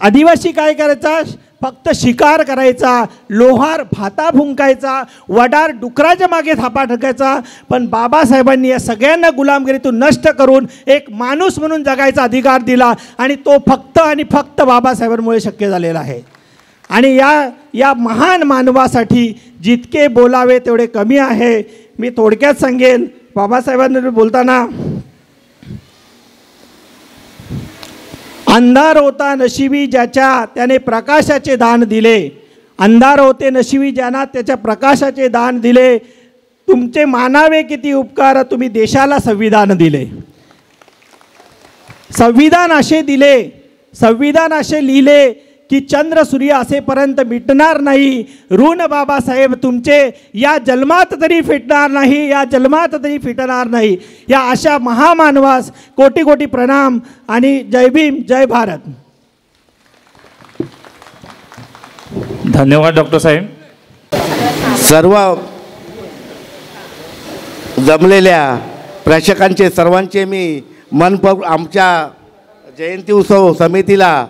आदिवासी काय करायचा, फक्त शिकार करायचा, लोहार भाता फुंकायचा, वडार डुकराच्या मागे थापा ठोकायचा. पण बाबासाहेबांनी या सगळ्यांना गुलामगिरीतून नष्ट करून एक माणूस म्हणून जगायचा अधिकार दिला आणि तो फक्त आणि फक्त बाबासाहेबांमुळे शक्य झालेला आहे. आणि या महान मानवासाठी जितके बोलावे तेवढे कमी आहे. मी थोडक्यात सांगेन, बाबासाहेबांनी बोलताना, अंधार होता नशिबी ज्याच्या त्याने प्रकाशाचे दान दिले, अंधार होते नशिबी ज्यांना त्याच्या प्रकाशाचे दान दिले, तुमचे मानावे किती उपकार तुम्ही देशाला संविधान दिले. संविधान असे दिले, संविधान असे लिहिले की चंद्र सूर्य असेपर्यंत मिटणार नाही. ऋण बाबासाहेब तुमचे या जन्मात तरी फिटणार नाही, या जन्मात तरी फिटणार नाही. या अशा महामानवास कोटी कोटी प्रणाम आणि जय भीम, जय भारत. धन्यवाद डॉक्टर साहेब. सर्व जमलेल्या प्रेक्षकांचे सर्वांचे मी मनपूर्वक आमच्या जयंती उत्सव समितीला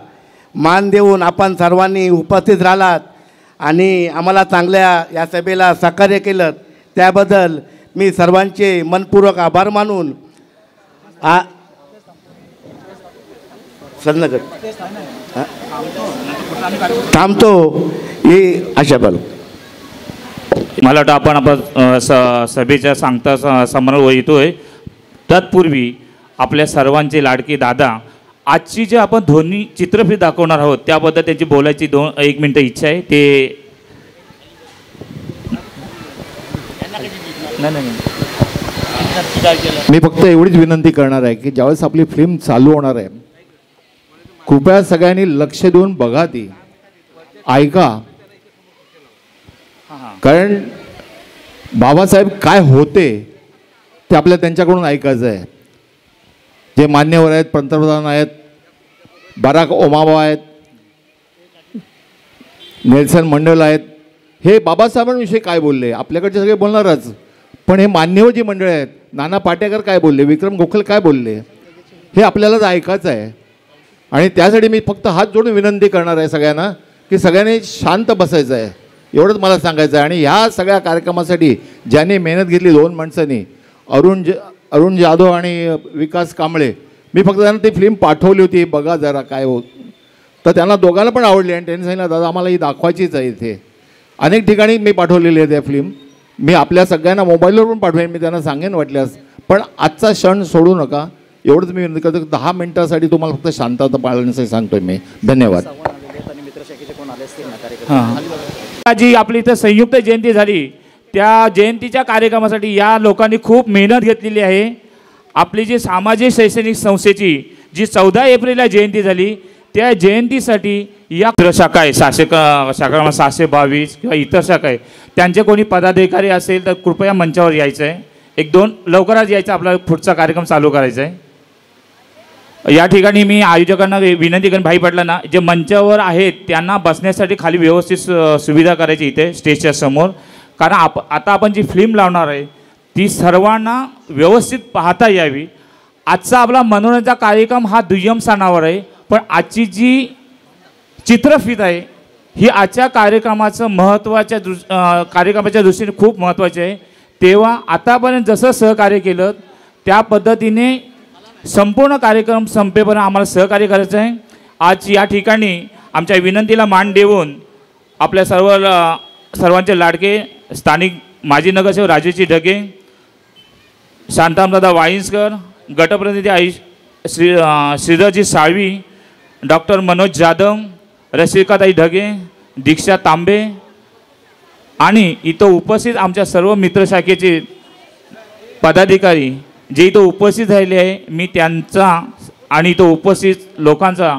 मान देऊन आपण सर्वांनी उपस्थित राहिलात आणि आम्हाला चांगल्या या सभेला सहकार्य केलं त्याबद्दल मी सर्वांचे मनपूर्वक आभार मानून थांबतो. ही आशा बोल. मला वाटतं आपण सभेच्या सांगता समारोह येतोय. तत्पूर्वी आपल्या सर्वांचे लाडके दादा आजची जे आपण ध्वनी चित्रफित दाखवणार आहोत त्याबद्दल त्यांची बोलायची 1 मिनिट इच्छा आहे. ते मी फक्त एवढीच विनंती करणार आहे की ज्यावेळेस आपली फिल्म चालू होणार आहे, कृपया सगळ्यांनी लक्ष देऊन बघा, ती ऐका. कारण बाबासाहेब काय होते ते आपल्याला त्यांच्याकडून ऐकायचं आहे. जे मान्यवर आहेत, पंतप्रधान आहेत, बराक ओबामा आहेत, नेल्सन मंडेला आहेत, हे बाबासाहेबांविषयी काय बोलले आपल्याकडचे सगळे बोलणारच. पण हे मान्यवर जी मंडळी आहेत, नाना पाटेकर काय बोलले, विक्रम गोखले काय बोलले, हे आपल्यालाच ऐकायचं आहे. आणि त्यासाठी मी फक्त हात जोडून विनंती करणार आहे सगळ्यांना की सगळ्यांनी शांत बसायचं आहे, एवढंच मला सांगायचं आहे. आणि ह्या सगळ्या कार्यक्रमासाठी ज्यांनी मेहनत घेतली 2 माणसांनी, अरुण जाधव आणि विकास कांबळे, मी फक्त त्यांना ती फिल्म पाठवली होती, बघा जरा काय होत. तर त्यांना दोघांना पण आवडली आणि त्यांनी सांगितलं दादा आम्हाला ही दाखवायचीच आहे. इथे अनेक ठिकाणी मी पाठवलेली आहे त्या फिल्म. मी आपल्या सगळ्यांना मोबाईलवर पण पाठवेन, मी त्यांना सांगेन वाटल्यास. पण आजचा क्षण सोडू नका, एवढंच मी विनंती करतो. 10 मिनिटासाठी तुम्हाला फक्त शांतता पाळण्यासाठी सांगतोय मी. धन्यवाद. जी आपली इथं संयुक्त जयंती झाली त्या जयंतीच्या कार्यक्रमासाठी या लोकांनी खूप मेहनत घेतलेली आहे. आपली जी सामाजिक शैक्षणिक संस्थेची जी 14 एप्रिलला जयंती झाली त्या जयंतीसाठी या शाखा आहे, शाखा 722 किंवा इतर शाखा आहे, त्यांचे कोणी पदाधिकारी असेल तर कृपया मंचावर यायचं आहे. 1-2 लवकरच यायचं, आपला पुढचा कार्यक्रम चालू करायचा आहे. या ठिकाणी मी आयोजकांना विनंती करेन, भाई पाटलांना, जे मंचावर आहेत त्यांना बसण्यासाठी खाली व्यवस्थित सुविधा करायची इथे स्टेजच्या समोर. कारण आता आपण जी फिल्म लावणार आहे ती सर्वांना व्यवस्थित पाहता यावी. आजचा आपला मनोरंजनाचा कार्यक्रम हा दुय्यम स्थानावर आहे, पण आजची जी चित्रफित आहे ही आजच्या कार्यक्रमाच्या दृष्टीने खूप महत्त्वाची आहे. तेव्हा आतापर्यंत जसं सहकार्य केलं त्या पद्धतीने संपूर्ण कार्यक्रम संपेपर्यंत आम्हाला सहकार्य करायचं आहे. आज या ठिकाणी आमच्या विनंतीला मान देऊन आपल्या सर्वांचे लाडके स्थानिक माजी नगरसेवक राजेशजी ढगे, शांतारामदादा वाईन्सकर, गटप्रतिनिधी श्रीधरजी साळवी, डॉक्टर मनोज जाधव, रसिकाताई ढगे, दीक्षा तांबे आणि इथं उपस्थित आमच्या सर्व मित्रशाखेचे पदाधिकारी जे इथं उपस्थित राहिले आहे, मी त्यांचा आणि इथं उपस्थित लोकांचा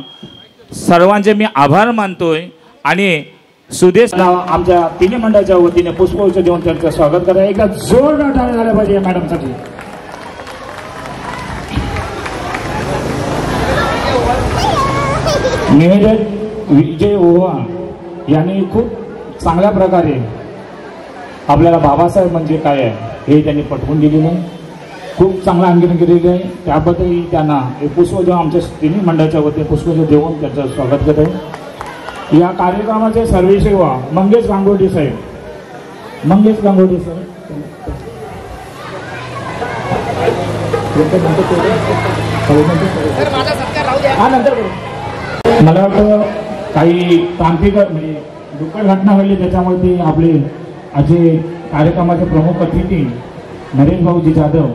सर्वांचे मी आभार मानतोय. आणि सुदेश आमच्या तिन्ही मंडळाच्या वतीने पुष्पगुच्छ देऊन त्यांचं स्वागत करा. एकदा जोरदार टाळ्या झाल्या पाहिजे मॅडमसाठी. निवेदक विजय ओव्हा यांनी खूप चांगल्या प्रकारे आपल्याला बाबासाहेब म्हणजे काय आहे हे त्यांनी पटवून दिलेलं आहे. खूप चांगला अंगीकार केलेलं आहे, त्याबद्दल त्यांना पुष्प देऊन आमच्या तिन्ही मंडळाच्या वतीने पुष्प देऊन त्यांचं स्वागत करत आहे. या कार्यक्रमाचे सर्वेसेवा मंगेश गांगोटी साहेब. मंगेश गांगोटी साहेब मला वाटतं काही तांत्रिक म्हणजे दुःखद घटना घडली त्याच्यामुळे ते आपले आजचे कार्यक्रमाचे प्रमुख अतिथी नरेश भाऊजी जाधव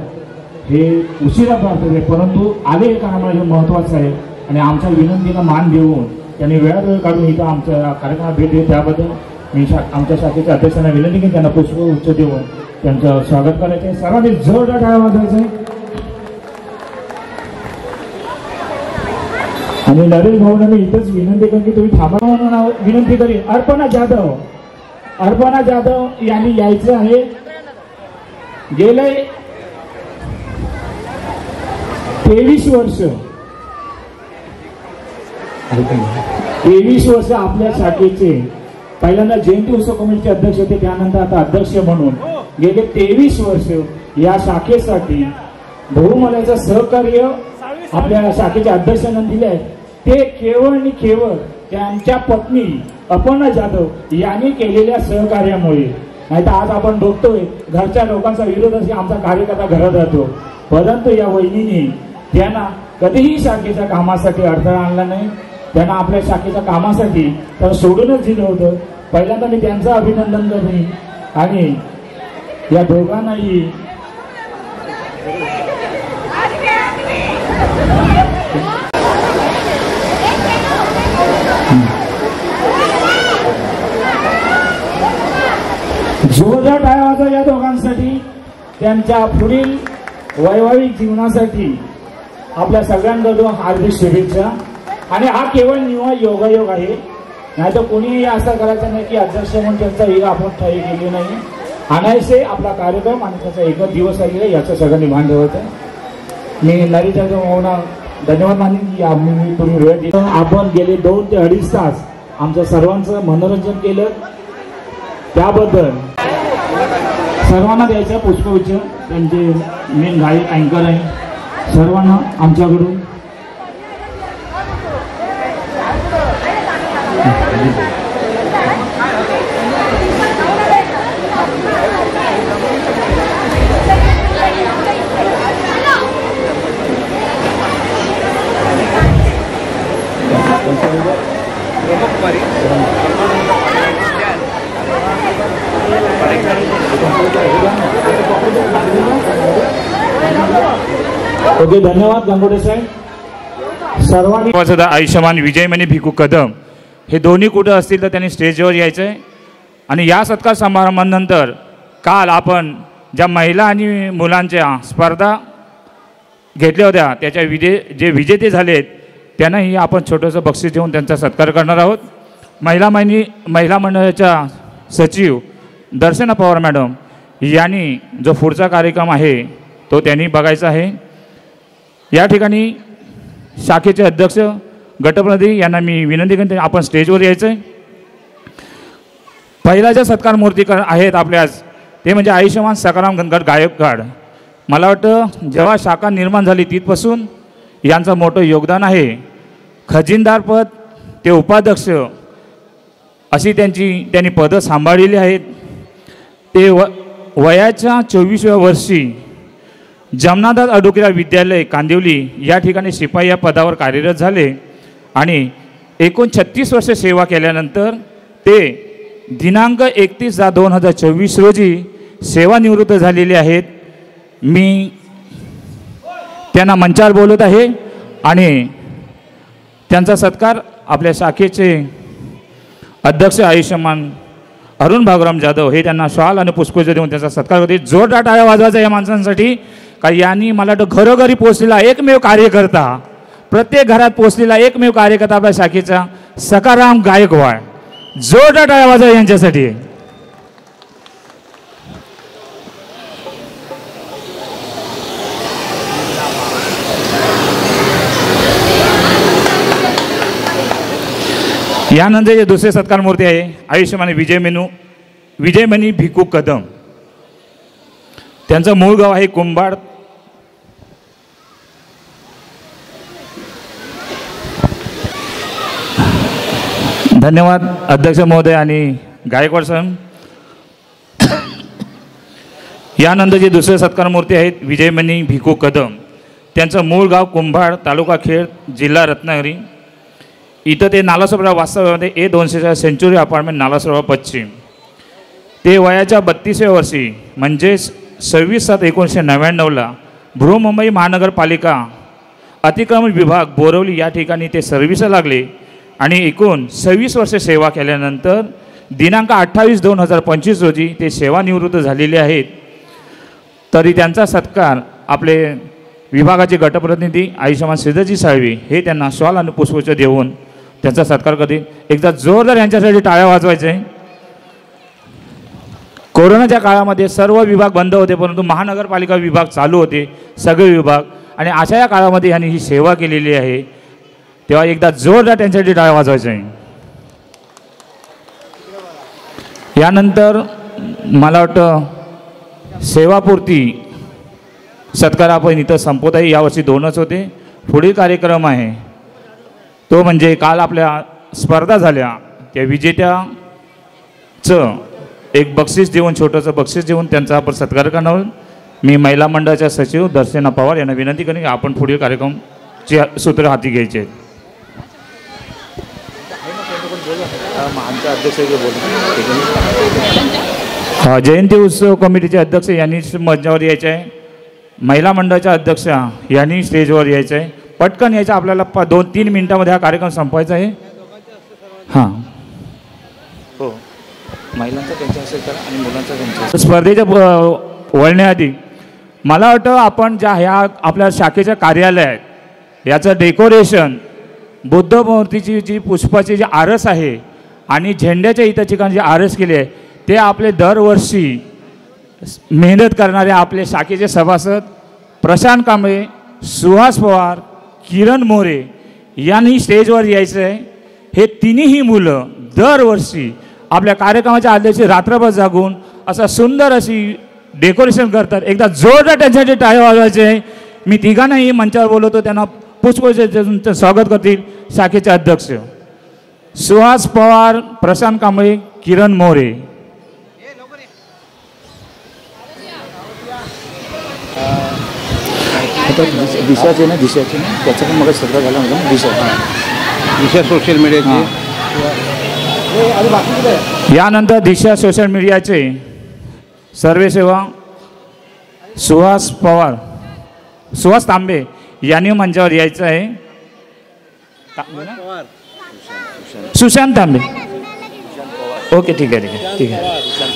हे उशिरा प्राप्त झाले, परंतु आले कामाला हे महत्त्वाचं आहे आणि आमच्या विनंतीला मान देऊन त्यांनी वेळ काढून इथं आमच्या कार्यक्रमात भेट दिली. त्याबद्दल मी आमच्या शाखेच्या अध्यक्षांना विनंती की त्यांना पुष्प उच्च देऊन त्यांचं स्वागत करायचं आहे. सर्वांनी जोरदार टाळ्या वाजवायचं आहे. आणि नरेश भाऊंना मी इथंच विनंती करेन की तुम्ही थांबा म्हणून विनंती करेन. अर्पणा जाधव यांनी यायचं आहे. गेले 23 वर्ष आपल्या शाखेचे पहिल्यांदा जयंती उत्सव कमिटीचे अध्यक्ष होते, त्यानंतर आता अध्यक्ष म्हणून गेले 23 वर्ष या शाखेसाठी बहुमलाचं सहकार्य आपल्या शाखेच्या अध्यक्षांना दिले आहे. ते केवळ आणि केवळ त्यांच्या पत्नी अपर्णा जाधव यांनी केलेल्या सहकार्यामुळे. नाही तर आज आपण बघतोय घरच्या लोकांचा विरोध असे आमचा कार्यकर्ता घरात राहतो, परंतु या वहिनीने त्यांना कधीही शाखेच्या कामासाठी अडथळा आणला नाही. त्यांना आपल्या शाखेच्या कामासाठी तर सोडूनच दिलं होतं. पहिल्यांदा मी त्यांचं अभिनंदन करेन आणि या दोघांनाही जोरदार टाळ्या वाजवा या दोघांसाठी, त्यांच्या पुढील वैवाहिक जीवनासाठी आपल्या सगळ्यांकडून हार्दिक शुभेच्छा. आणि हा केवळ निव्वळ योगायोग आहे, नाही तर कोणीही असं करायचं नाही की अध्यक्ष म्हणून त्यांचा एक आपण ठाई केली नाही. आणायचे आपला कार्यक्रम आणि त्याचा एकच दिवस आहे याचं सगळ्यांनी भान ठेवायचं. मी नरेश भाऊंना धन्यवाद मानेन की आम्ही तुम्ही वेळ दिला. आपण गेले 2 ते 2.5 तास आमचं सर्वांचं मनोरंजन केलं, त्याबद्दल सर्वांना द्यायचं पुष्पगुच्छ. त्यांचे मेन गायक अँकर आहे, सर्वांना आमच्याकडून ओके. धन्यवाद गांगोटे साहेब. सर्वांनी आयुष्यमान विजयमणी भिकू कदम हे दोन्ही कुठं असतील तर त्यांनी स्टेजवर यायचं आहे. आणि या सत्कार समारंभानंतर काल आपण ज्या महिला आणि मुलांच्या स्पर्धा घेतल्या होत्या त्याच्या जे विजेते झालेत त्यांनाही आपण छोटंसं बक्षीस देऊन त्यांचा सत्कार करणार आहोत. महिला मंडळाच्या सचिव दर्शना पवार मॅडम यांनी जो पुढचा कार्यक्रम आहे तो त्यांनी बघायचा आहे. या ठिकाणी शाखेचे अध्यक्ष गटप्रतिनिधी यांना मी विनंती करते आपण स्टेजवर यायचं आहे. पहिला ज्या सत्कार मूर्ती आहेत आपल्यास ते म्हणजे आयुष्यमान सकाराम गणगड गायकवाड. मला वाटतं जेव्हा शाखा निर्माण झाली तिथपासून यांचं मोठं योगदान आहे. खजिनदारपद ते उपाध्यक्ष अशी त्यांनी पदं सांभाळलेली आहेत. ते वयाच्या 24व्या वर्षी जमनादास अडुकिरा विद्यालय कांदिवली या ठिकाणी शिपाई या पदावर कार्यरत झाले आणि एकूण 36 वर्ष सेवा केल्यानंतर ते दिनांक 31/2024 रोजी सेवानिवृत्त झालेले आहेत. मी त्यांना मंचावर बोलत आहे आणि त्यांचा सत्कार आपल्या शाखेचे अध्यक्ष आयुष्यमान अरुण भागराम जाधव हे त्यांना शॉल आणि पुष्पगुच्छ देऊन त्यांचा सत्कार करते. जोरदार टाळ्या वाजवायचा या माणसांसाठी का यांनी मला वाटतं घरोघरी पोचलेला एकमेव कार्यकर्ता, प्रत्येक घरात पोचलेला एकमेव कार्यकर्ता आपल्या शाखेचा सकाराम गायकवाड. जोरदार टाळ्या वाजवा यांच्यासाठी. यानंतर जे दुसरे सत्कार मूर्ती आहे आयुष्यमान विजयमणी भिकू कदम. त्यांचं मूळ गाव आहे कुंभार धन्यवाद अध्यक्ष महोदय आणि गायकवाड सर. यानंतर जे दुसरे सत्कार मूर्ती आहेत विजयमणी भिकू कदम. त्यांचं मूळ गाव कुंभार, तालुका खेड, जिल्हा रत्नागिरी. इथं ते नालासोपारा वास्तव्यामध्ये A200 सेंचुरी अपार्टमेंट नालासोपारा पश्चिम. ते वयाच्या 32व्या वर्षी म्हणजेच 26/7/1999 बृहन्मुंबई महानगरपालिका अतिक्रमण विभाग बोरवली या ठिकाणी ते सर्व्हिसला लागले आणि एकूण 26 वर्षे सेवा केल्यानंतर दिनांक 28/2/2025 रोजी ते सेवानिवृत्त झालेले आहेत. तरी त्यांचा सत्कार आपले विभागाचे गटप्रतिनिधी आयुष्यमान श्रीधरजी साळवे हे त्यांना शॉल आणि पुष्पगुच्छ देऊन त्यांचा सत्कार करतील. एकदा जोरदार यांच्यासाठी टाळ्या वाजवायचे. कोरोनाच्या काळामध्ये सर्व विभाग बंद होते, परंतु महानगरपालिका विभाग चालू होते, सगळे विभाग, आणि अशा या काळामध्ये यांनी ही सेवा केलेली आहे. तेव्हा एकदा जोरदार त्यांच्यासाठी टाळ्या वाजवायचे आहे. यानंतर मला वाटतं सेवापूर्ती सत्कार आपण इथं संपवत आहे. यावर्षी 2च होते. पुढील कार्यक्रम आहे तो म्हणजे काल आपल्या स्पर्धा झाल्या त्या विजेत्याचं एक बक्षीस देऊन, छोटंसं बक्षीस देऊन त्यांचा आपण सत्कार करणार. मी महिला मंडळाच्या सचिव दर्शना पवार यांना विनंती करेन की आपण पुढील कार्यक्रमचे सूत्र हाती घ्यायचे आहेत. जयंती उत्सव कमिटीचे अध्यक्ष यांनी मंचावर यायचे आहे. महिला मंडळाच्या अध्यक्ष यांनी स्टेजवर यायचं आहे. पटकन यायचं, आपल्याला 2-3 मिनिटामध्ये हा कार्यक्रम संपवायचा आहे. हां हो, महिलांचा त्यांच्या असेल तर आणि मुलांचा त्यांच्या. स्पर्धेच्या वळण्याआधी मला वाटतं आपण ज्या ह्या आपल्या शाखेच्या कार्यालयात याचं डेकोरेशन, बुद्ध मूर्तीची जी पुष्पाची जी आरस आहे आणि झेंड्याच्या इतर ठिकाणी जे आरस केले आहे ते आपले दरवर्षी मेहनत करणारे आपले शाखेचे सभासद प्रशांत कांबळे, सुहास पवार, किरण मोरे यांनी स्टेजवर यायचं आहे. हे तिन्ही मुलं दरवर्षी आपल्या कार्यक्रमाच्या आदल्याची रात्रभर जागून असा सुंदर अशी डेकोरेशन करतात. एकदा जोरदार त्यांच्यासाठी टाळ्या वाजवायचे आहे. मी तिघांनाही मंचावर बोलवतो, त्यांना पुष्पगुच्छ स्वागत करतील शाखेचे अध्यक्ष सुहास पवार, प्रशांत कांबळे, किरण मोरे. दिशाचे ना त्याचा पण मग सगळं झालं म्हणजे दिशा सोशल मीडियाचे. यानंतर दिशा सोशल मीडियाचे सर्वेसेवा सुहास पवार, सुहास तांबे यांनी मंचावर यायचं आहे. सुशांत तांबे, ओके ठीक आहे.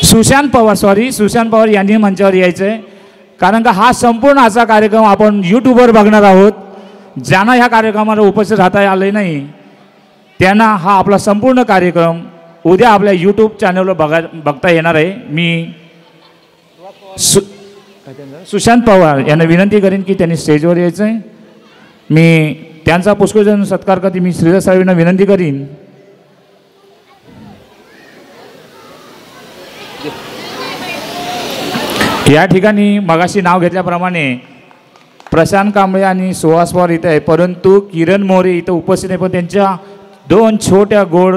सुशांत पवार यांनी मंचावर यायचं आहे. कारण का हा संपूर्ण असा कार्यक्रम आपण यूट्यूबवर बघणार आहोत. ज्यांना ह्या कार्यक्रमाला उपस्थित राहता आले नाही त्यांना हा आपला संपूर्ण कार्यक्रम उद्या आपल्या यूट्यूब चॅनलवर बघता येणार आहे. मी सुशांत पवार यांना विनंती करेन की त्यांनी स्टेजवर यायचं आहे. मी त्यांचा पुष्पगुच्छ सत्कार करते. मी श्रीधर साहेबांना विनंती करीन. या ठिकाणी मगाशी नाव घेतल्याप्रमाणे प्रशांत कांबळे आणि सुहास पवार इथं आहे, परंतु किरण मोरे इथं उपस्थित आहे. पण त्यांच्या 2 छोट्या गोड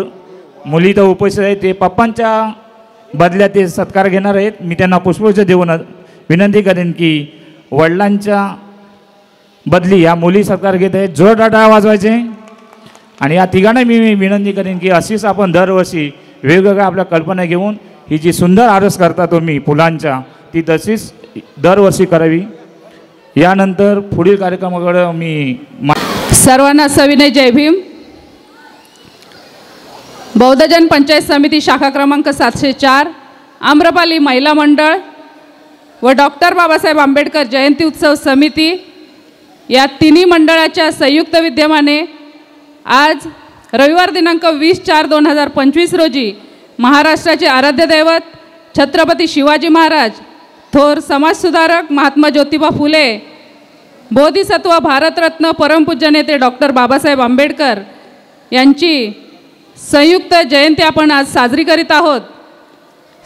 मुली इथं उपस्थित आहेत. ते पप्पांच्या बदल्यात ते सत्कार घेणार आहेत. मी त्यांना पुष्पगुच्छ देऊन विनंती करेन की वडिलांच्या बदली या मुली सत्कार घेत आहेत. जोरदार टाळ्या वाजवायचे. आणि या तिघांना मी विनंती करेन की अशीच आपण दरवर्षी वेगवेगळ्या आपल्या कल्पना घेऊन ही जी सुंदर आरस करता तुम्ही फुलांच्या, ती तशीच दरवर्षी करावी. यानंतर पुढील कार्यक्रमाकडे मी सर्वांना सविनय जय भीम. बौद्धजन पंचायत समिती शाखा क्रमांक 704 आम्रपाली महिला मंडळ व डॉक्टर बाबासाहेब आंबेडकर जयंती उत्सव समिती या तिन्ही मंडळाच्या संयुक्त विद्यमाने आज रविवार दिनांक 20/4/2025 रोजी महाराष्ट्राचे आराध्य दैवत छत्रपती शिवाजी महाराज, थोर समाजसुधारक महात्मा ज्योतिबा फुले, बोधिसत्व भारतरत्न परमपूज्य नेते डॉक्टर बाबासाहेब आंबेडकर यांची संयुक्त जयंती आपण आज साजरी करीत आहोत.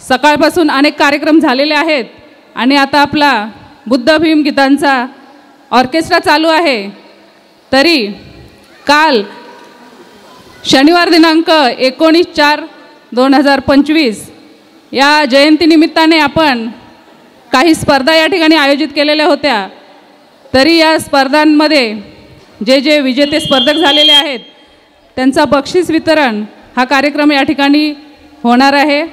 सकाळपासून अनेक कार्यक्रम झालेले आहेत आणि आता आपला बुद्ध भीम गीतांचा ऑर्केस्ट्रा चालू आहे. तरी काल शनिवार दिनांक 19/4/2025 या जयंतीनिमित्ताने आपण काही स्पर्धा या ठिकाणी आयोजित केलेल्या होत्या. तरी या स्पर्धांमध्ये जे जे विजेते स्पर्धक झालेले आहेत त्यांचा बक्षीस वितरण हा कार्यक्रम या ठिकाणी होणार आहे.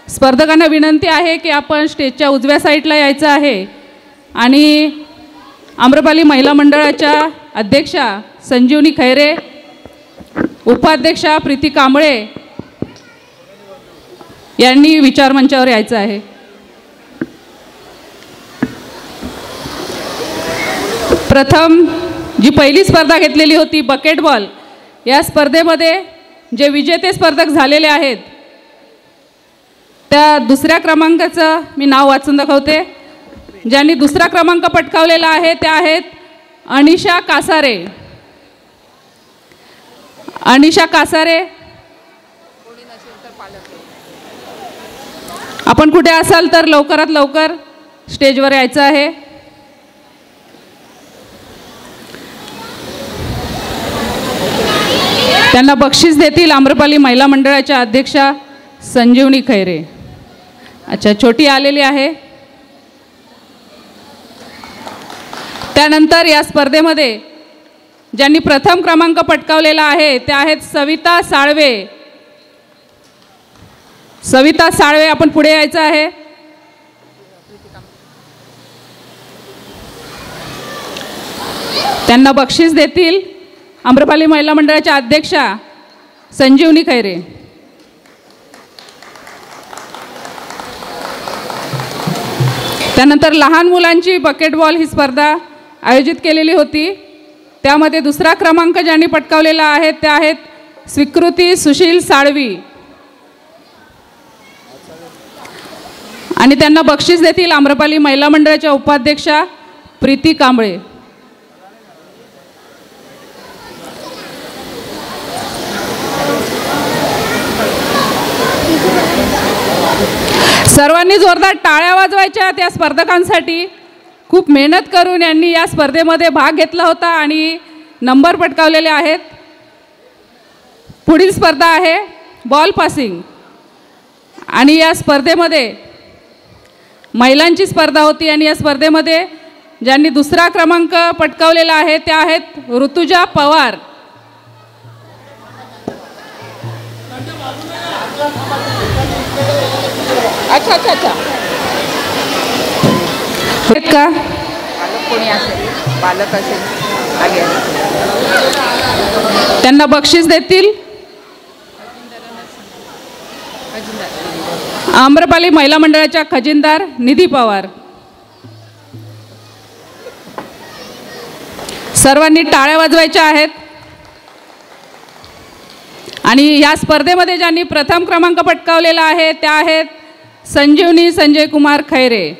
स्पर्धकांना विनंती आहे की आपण स्टेजच्या उजव्या साईडला यायचं आहे आणि आम्रपाली महिला मंडळाच्या अध्यक्षा संजीवनी खैरे, उपाध्यक्षा प्रीती कांबळे यांनी विचारमंचावर यायचं आहे. प्रथम जी पहिली स्पर्धा घेतलेली होती बकेट बॉल, या स्पर्धेमध्ये जे विजेते स्पर्धक झालेले आहेत त्या दुसऱ्या क्रमांकाचं मी नाव वाचून दाखवते. ज्यांनी दुसरा क्रमांक पटकावलेला आहे त्या आहेत अनिशा कासारे. अनिशा कासारे, आपण कुठे असाल तर लवकरात लवकर स्टेजवर यायचं आहे. त्यांना बक्षीस देतील आम्रपाली महिला मंडळाच्या अध्यक्षा संजीवनी खैरे. अच्छा, छोटी आलेली आहे. त्यानंतर या स्पर्धेमध्ये ज्यांनी प्रथम क्रमांक पटकावलेला आहे त्या आहेत सविता साळवे. सविता साळवे, आपण पुढे यायचं आहे. त्यांना बक्षीस देतील आम्रपाली महिला मंडळाच्या अध्यक्षा संजीवनी खैरे. त्यानंतर लहान मुलांची बकेट बॉल ही स्पर्धा आयोजित केलेली होती. त्यामध्ये दुसरा क्रमांक ज्यांनी पटकावलेला आहे त्या आहेत स्वीकृती सुशील साळवी आणि त्यांना बक्षीस देतील आम्रपाली महिला मंडळाच्या उपाध्यक्षा प्रीती कांबळे. सर्वांनी जोरदार टाळ्या वाजवायच्या त्या स्पर्धकांसाठी. खूप मेहनत करून यांनी या स्पर्धेमध्ये भाग घेतला होता आणि नंबर पटकावलेले आहेत. पुढील स्पर्धा आहे बॉल पासिंग आणि या स्पर्धेमध्ये महिलांची स्पर्धा होती आणि या स्पर्धेमध्ये ज्यांनी दुसरा क्रमांक पटकावलेला आहे त्या आहेत ऋतुजा पवार. अच्छा अच्छा अच्छा, का कोणी असेल, बालक असेल, त्यांना बक्षीस देतील आम्रपाली महिला मंडळाच्या खजिनदार निधी पवार. सर्वांनी टाळ्या वाजवायच्या आहेत. आणि या स्पर्धेमध्ये ज्यांनी प्रथम क्रमांक पटकावलेला आहे त्या आहेत संजीवनी संजय कुमार खैरे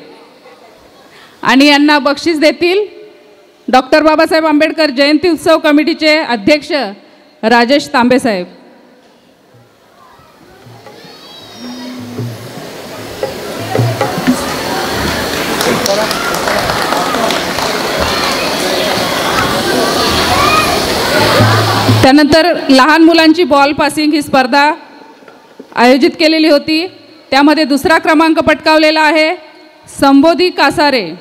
आणि यांना बक्षीस देतील डॉक्टर बाबासाहेब आंबेडकर जयंती उत्सव कमिटीचे अध्यक्ष राजेश तांबे साहेब. त्यानंतर लहान मुलांची बॉल पासिंग ही स्पर्धा आयोजित केलेली होती. त्यामध्ये दुसरा क्रमांक पटकावलेला आहे संबोधी कासारे.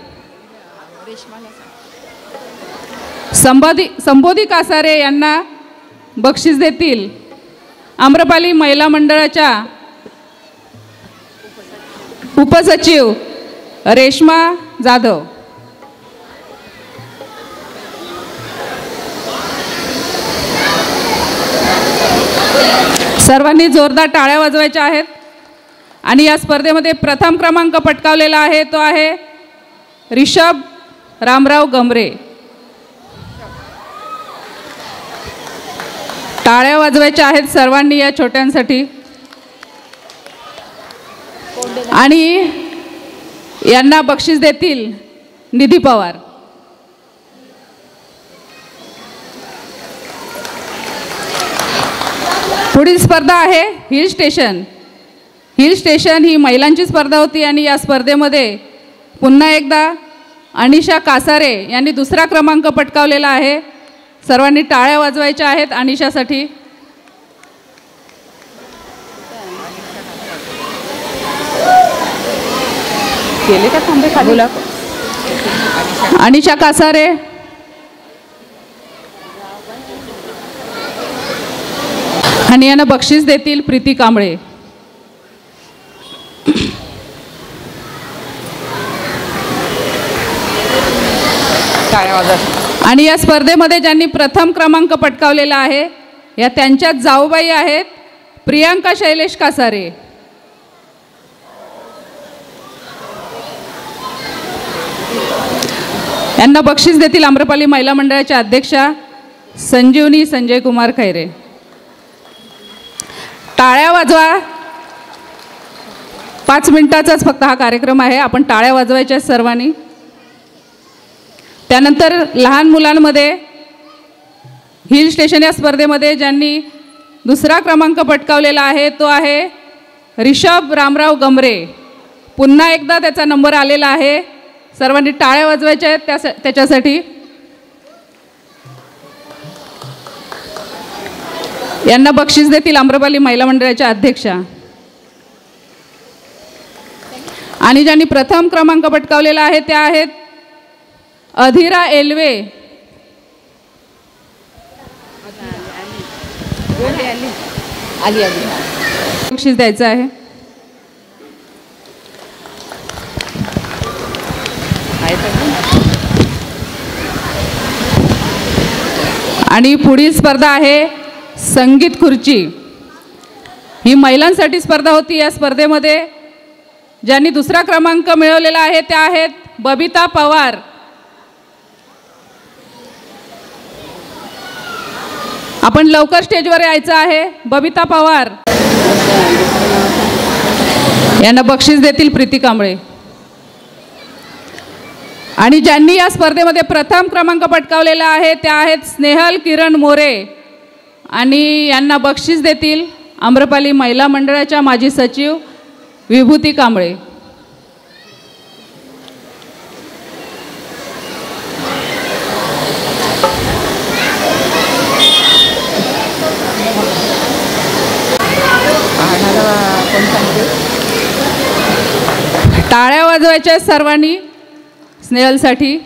संबोधी कासारे यांना बक्षीस देतील आम्रपाली महिला मंडळाच्या उपसचिव रेश्मा जाधव. सर्वांनी जोरदार टाळ्या वाजवायच्या आहेत. आणि या स्पर्धेमध्ये प्रथम क्रमांक पटकावलेला आहे तो आहे रिषभ रामराव गमरे. टाळ्या वाजवायच्या आहेत सर्वांनी या छोट्यांसाठी. आणि यांना बक्षीस देतील निधी पवार. पुढील स्पर्धा आहे हिल स्टेशन. हिल स्टेशन ही महिलांची स्पर्धा होती आणि या स्पर्धेमध्ये पुन्हा एकदा अनिशा कासारे यांनी दुसरा क्रमांक पटकावलेला आहे. सर्वांनी टाळ्या वाजवायच्या आहेत अनिशासाठी. केले का थांबे खाली? अनिशा कासारे, आणि यांना बक्षीस देतील प्रीती कांबळे. आणि या स्पर्धेमध्ये ज्यांनी प्रथम क्रमांक पटकावलेला आहे या त्यांच्याच जाऊबाई आहेत प्रियांका शैलेश कासारे. यांना बक्षीस देतील आम्रपाली महिला मंडळाच्या अध्यक्षा संजीवनी संजय कुमार खैरे. टाळ्या वाजवा. 5 मिनिटाचाच फक्त हा कार्यक्रम आहे. आपण टाळ्या वाजवायच्या सर्वांनी. त्यानंतर लहान मुलांमध्ये हिल स्टेशन या स्पर्धेमध्ये ज्यांनी दुसरा क्रमांक पटकावलेला आहे तो आहे रिषभ रामराव गमरे. पुन्हा एकदा त्याचा नंबर आलेला आहे. सर्वांनी टाळ्या वाजवायच्या आहेत त्याच्यासाठी. यांना बक्षीस देतील आम्रपाली महिला मंडळाच्या अध्यक्षा. आणि ज्यांनी प्रथम क्रमांक पटकावलेला आहे त्या आहेत अधीरा एल्वे. बक्षीस द्यायचं आहे. आणि पुढील स्पर्धा आहे संगीत खुर्ची. ही महिलांसाठी स्पर्धा होती. या स्पर्धेमध्ये ज्यांनी दुसरा क्रमांक मिळवलेला आहे त्या आहेत बबिता पवार. आपण लवकर स्टेजवर यायचं आहे. बबिता पवार. यांना बक्षीस देतील प्रीती कांबळे. आणि ज्यांनी या स्पर्धेमध्ये प्रथम क्रमांक पटकावलेला आहे त्या आहेत स्नेहल किरण मोरे. आणि यांना बक्षीस देतील आम्रपाली महिला मंडळाच्या माजी सचिव विभूती कांबळे. टाळ्या वाजवायच्या सर्वांनी स्नेहलसाठी.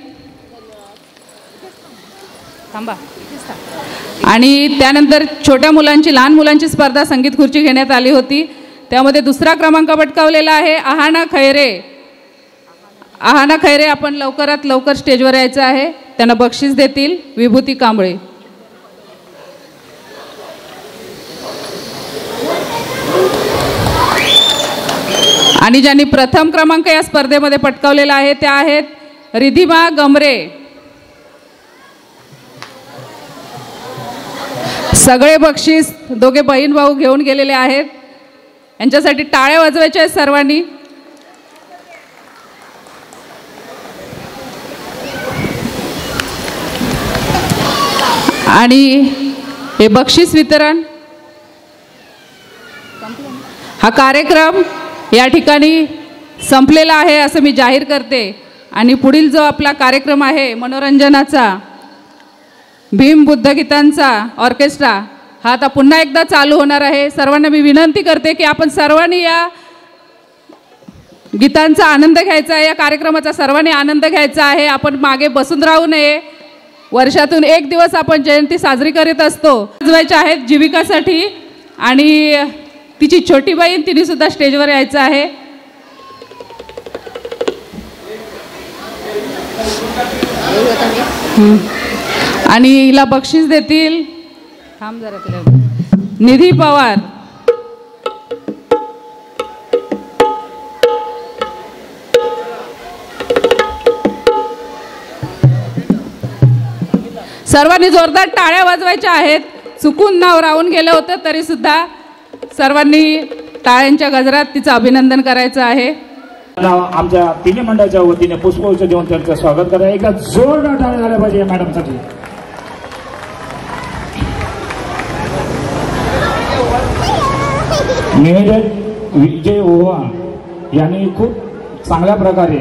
थांबा. आणि त्यानंतर छोट्या मुलांची लहान मुलांची स्पर्धा संगीत खुर्ची घेण्यात आली होती. त्यामध्ये दुसरा क्रमांक पटकावलेला आहे आहाना खैरे. आहाना खैरे आपण लवकरात लवकर स्टेजवर यायचं आहे. त्यांना बक्षीस देतील विभूती कांबळे. आणि ज्यांनी प्रथम क्रमांक या स्पर्धेमध्ये पटकावलेला आहे त्या आहेत रिधिमा गमरे. सगळे बक्षीस दोघे बहीण भाऊ घेऊन गेलेले आहेत. यांच्यासाठी टाळ्या वाजवायच्या आहेत सर्वांनी. आणि हे बक्षीस वितरण हा कार्यक्रम या ठिकाणी संपलेला आहे असं मी जाहीर करते. आणि पुढील जो आपला कार्यक्रम आहे मनोरंजनाचा भीम बुद्धगीतांचा ऑर्केस्ट्रा हा आता पुन्हा एकदा चालू होणार आहे. सर्वांना मी विनंती करते की आपण सर्वांनी या गीतांचा आनंद घ्यायचा आहे. या कार्यक्रमाचा सर्वांनी आनंद घ्यायचा आहे. आपण मागे बसून राहू नये. वर्षातून एक दिवस आपण जयंती साजरी करीत असतो. वाजवायच्या आहेत जीविकासाठी. आणि तिची छोटी बहीण तिने सुद्धा स्टेजवर यायचं आहे. आणि हिला बक्षीस देतील थांब जरा निधी पवार. सर्वांनी जोरदार टाळ्या वाजवायच्या आहेत. चुकून नाव राहून गेलं होतं तरी सुद्धा सर्वांनी टाळ्यांच्या गजरात तिचं अभिनंदन करायचं आहे. आमच्या तिन्ही मंडळाच्या वतीने पुष्पगुच्छ देऊन त्यांचं स्वागत करा. एकदा जोरदार टाळ्या झाल्या पाहिजे मॅडमसाठी. निवेदक विजय ओव्हा यांनी खूप चांगल्या प्रकारे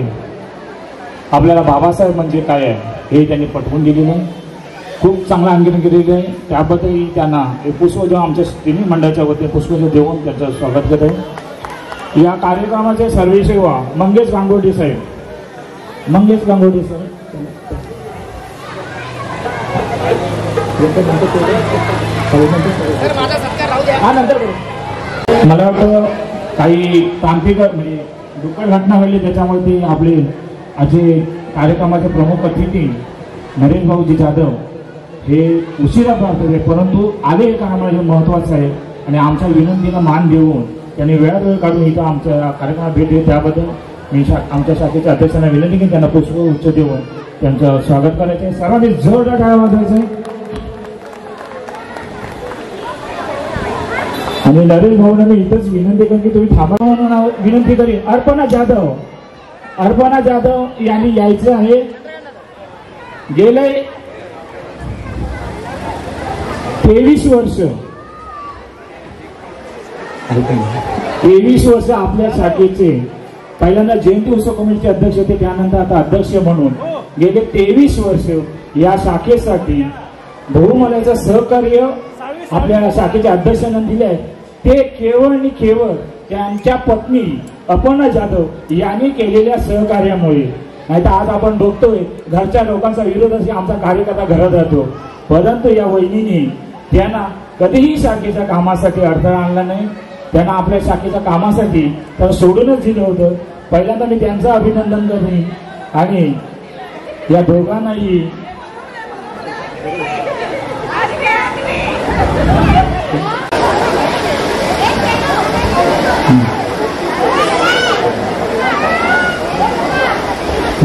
आपल्याला बाबासाहेब म्हणजे काय आहे हे त्यांनी पटवून दिलेलं आहे. खूप चांगलं अंगीकार केलेलं आहे. त्याबद्दल त्यांना पुष्प देऊन आमच्या तिन्ही मंडळाच्या वतीने पुष्पगुच्छ देऊन त्यांचं स्वागत करत आहे. या कार्यक्रमाचे सर्वेसेवा मंगेश गांगोटी साहेब. मंगेश गांगोटी साहेब. मला वाटतं काही तांत्रिक म्हणजे दुःखद घटना घडली त्याच्यामुळे ते आपले आजचे कार्यक्रमाचे प्रमुख अतिथी नरेश भाऊजी जाधव हे उशिरा प्राप्त झाले, परंतु आले हे कामाला हे महत्त्वाचं आहे आणि आमच्या विनंतीला मान देऊन त्यांनी वेळात वेळ काढून इथं आमच्या कार्यक्रमात भेट दिली. त्याबद्दल मी आमच्या शाखेच्या अध्यक्षांना विनंती की त्यांना पुष्पगुच्छ देऊन त्यांचं स्वागत करायचं आहे. सर्वांनी जोरदार टाळ्या वाजवायचं आहे. आणि नरेश भाऊंना मी इथंच विनंती करेन की तुम्ही थांबा म्हणून विनंती करीन. अर्पणा जाधव यांनी यायचं आहे. गेले 23 वर्ष आपल्या शाखेचे पहिल्यांदा जयंती उत्सव कमिटीचे अध्यक्ष होते, त्यानंतर आता अध्यक्ष म्हणून गेले 23 वर्ष या शाखेसाठी बहुमोलाचं सहकार्य आपल्या शाखेच्या अध्यक्षांना दिले आहे. ते केवळ आणि केवळ त्यांच्या पत्नी अपर्णा जाधव यांनी केलेल्या सहकार्यामुळे. नाही तर आज आपण बघतोय घरच्या लोकांचा विरोध असे आमचा कार्यकर्ता घरात राहतो, परंतु या वहिनीने त्यांना कधीही शाखेच्या कामासाठी अडथळा आणला नाही. त्यांना आपल्या शाखेच्या कामासाठी तर सोडूनच दिलं होतं. पहिल्यांदा मी त्यांचं अभिनंदन करेन आणि या दोघांनाही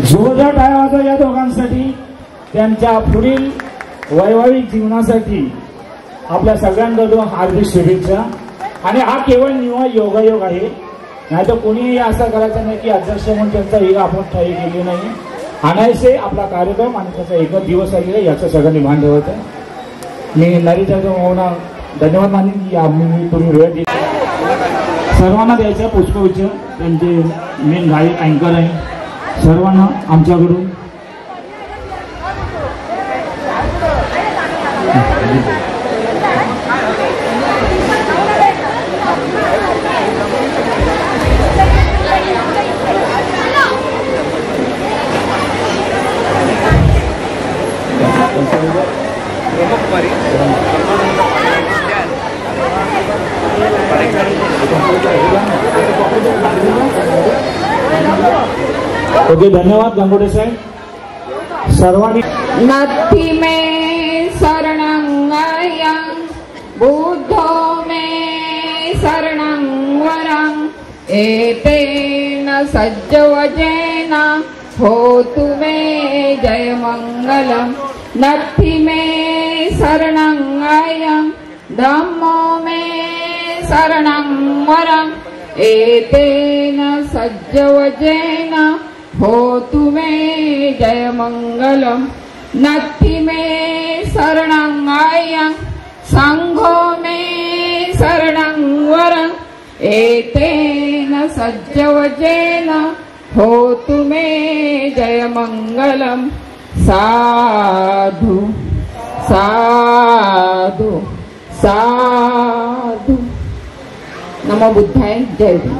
जोरदार टाळ्या वाजवा या दोघांसाठी, त्यांच्या पुढील वैवाहिक जीवनासाठी आपल्या सगळ्यांकडून हार्दिक शुभेच्छा. आणि हा केवळ निव्वळ योगायोग आहे, नाही तर कोणीही असं करायचं नाही की अध्यक्ष म्हणून त्यांचा एक आपण ठाई केली नाही. आणायचे आपला कार्यक्रम आणि त्याचा एकच दिवस आहे याचं सगळ्यांनी भान ठेवायचं. मी नरेश भाऊंना धन्यवाद मानेन की तुम्ही वेळ दिली. सर्वांना द्यायचं पुष्पगुच्छ, त्यांचे मेन गायक अँकर आहे. सर्वांना आमच्याकडून ओके. धन्यवाद गांगोटे साहेब. सर्वांनी नत्थि मे शरणं बुद्धो मे शरणं वरं एतेन सज्जवजेन होतु मे जयमंगलम्. नत्थि मे शरणं धम्मो मे शरणं वरं एतेन सज्जवजेन होतु मे जयमंगलम्. नत्थि मे शरणं संघो मे शरणं वरं एतेन सज्जवजेन होतु मे जयमंगलम्. साधु साधु साधु. नमो बुद्धाय. जय भीम.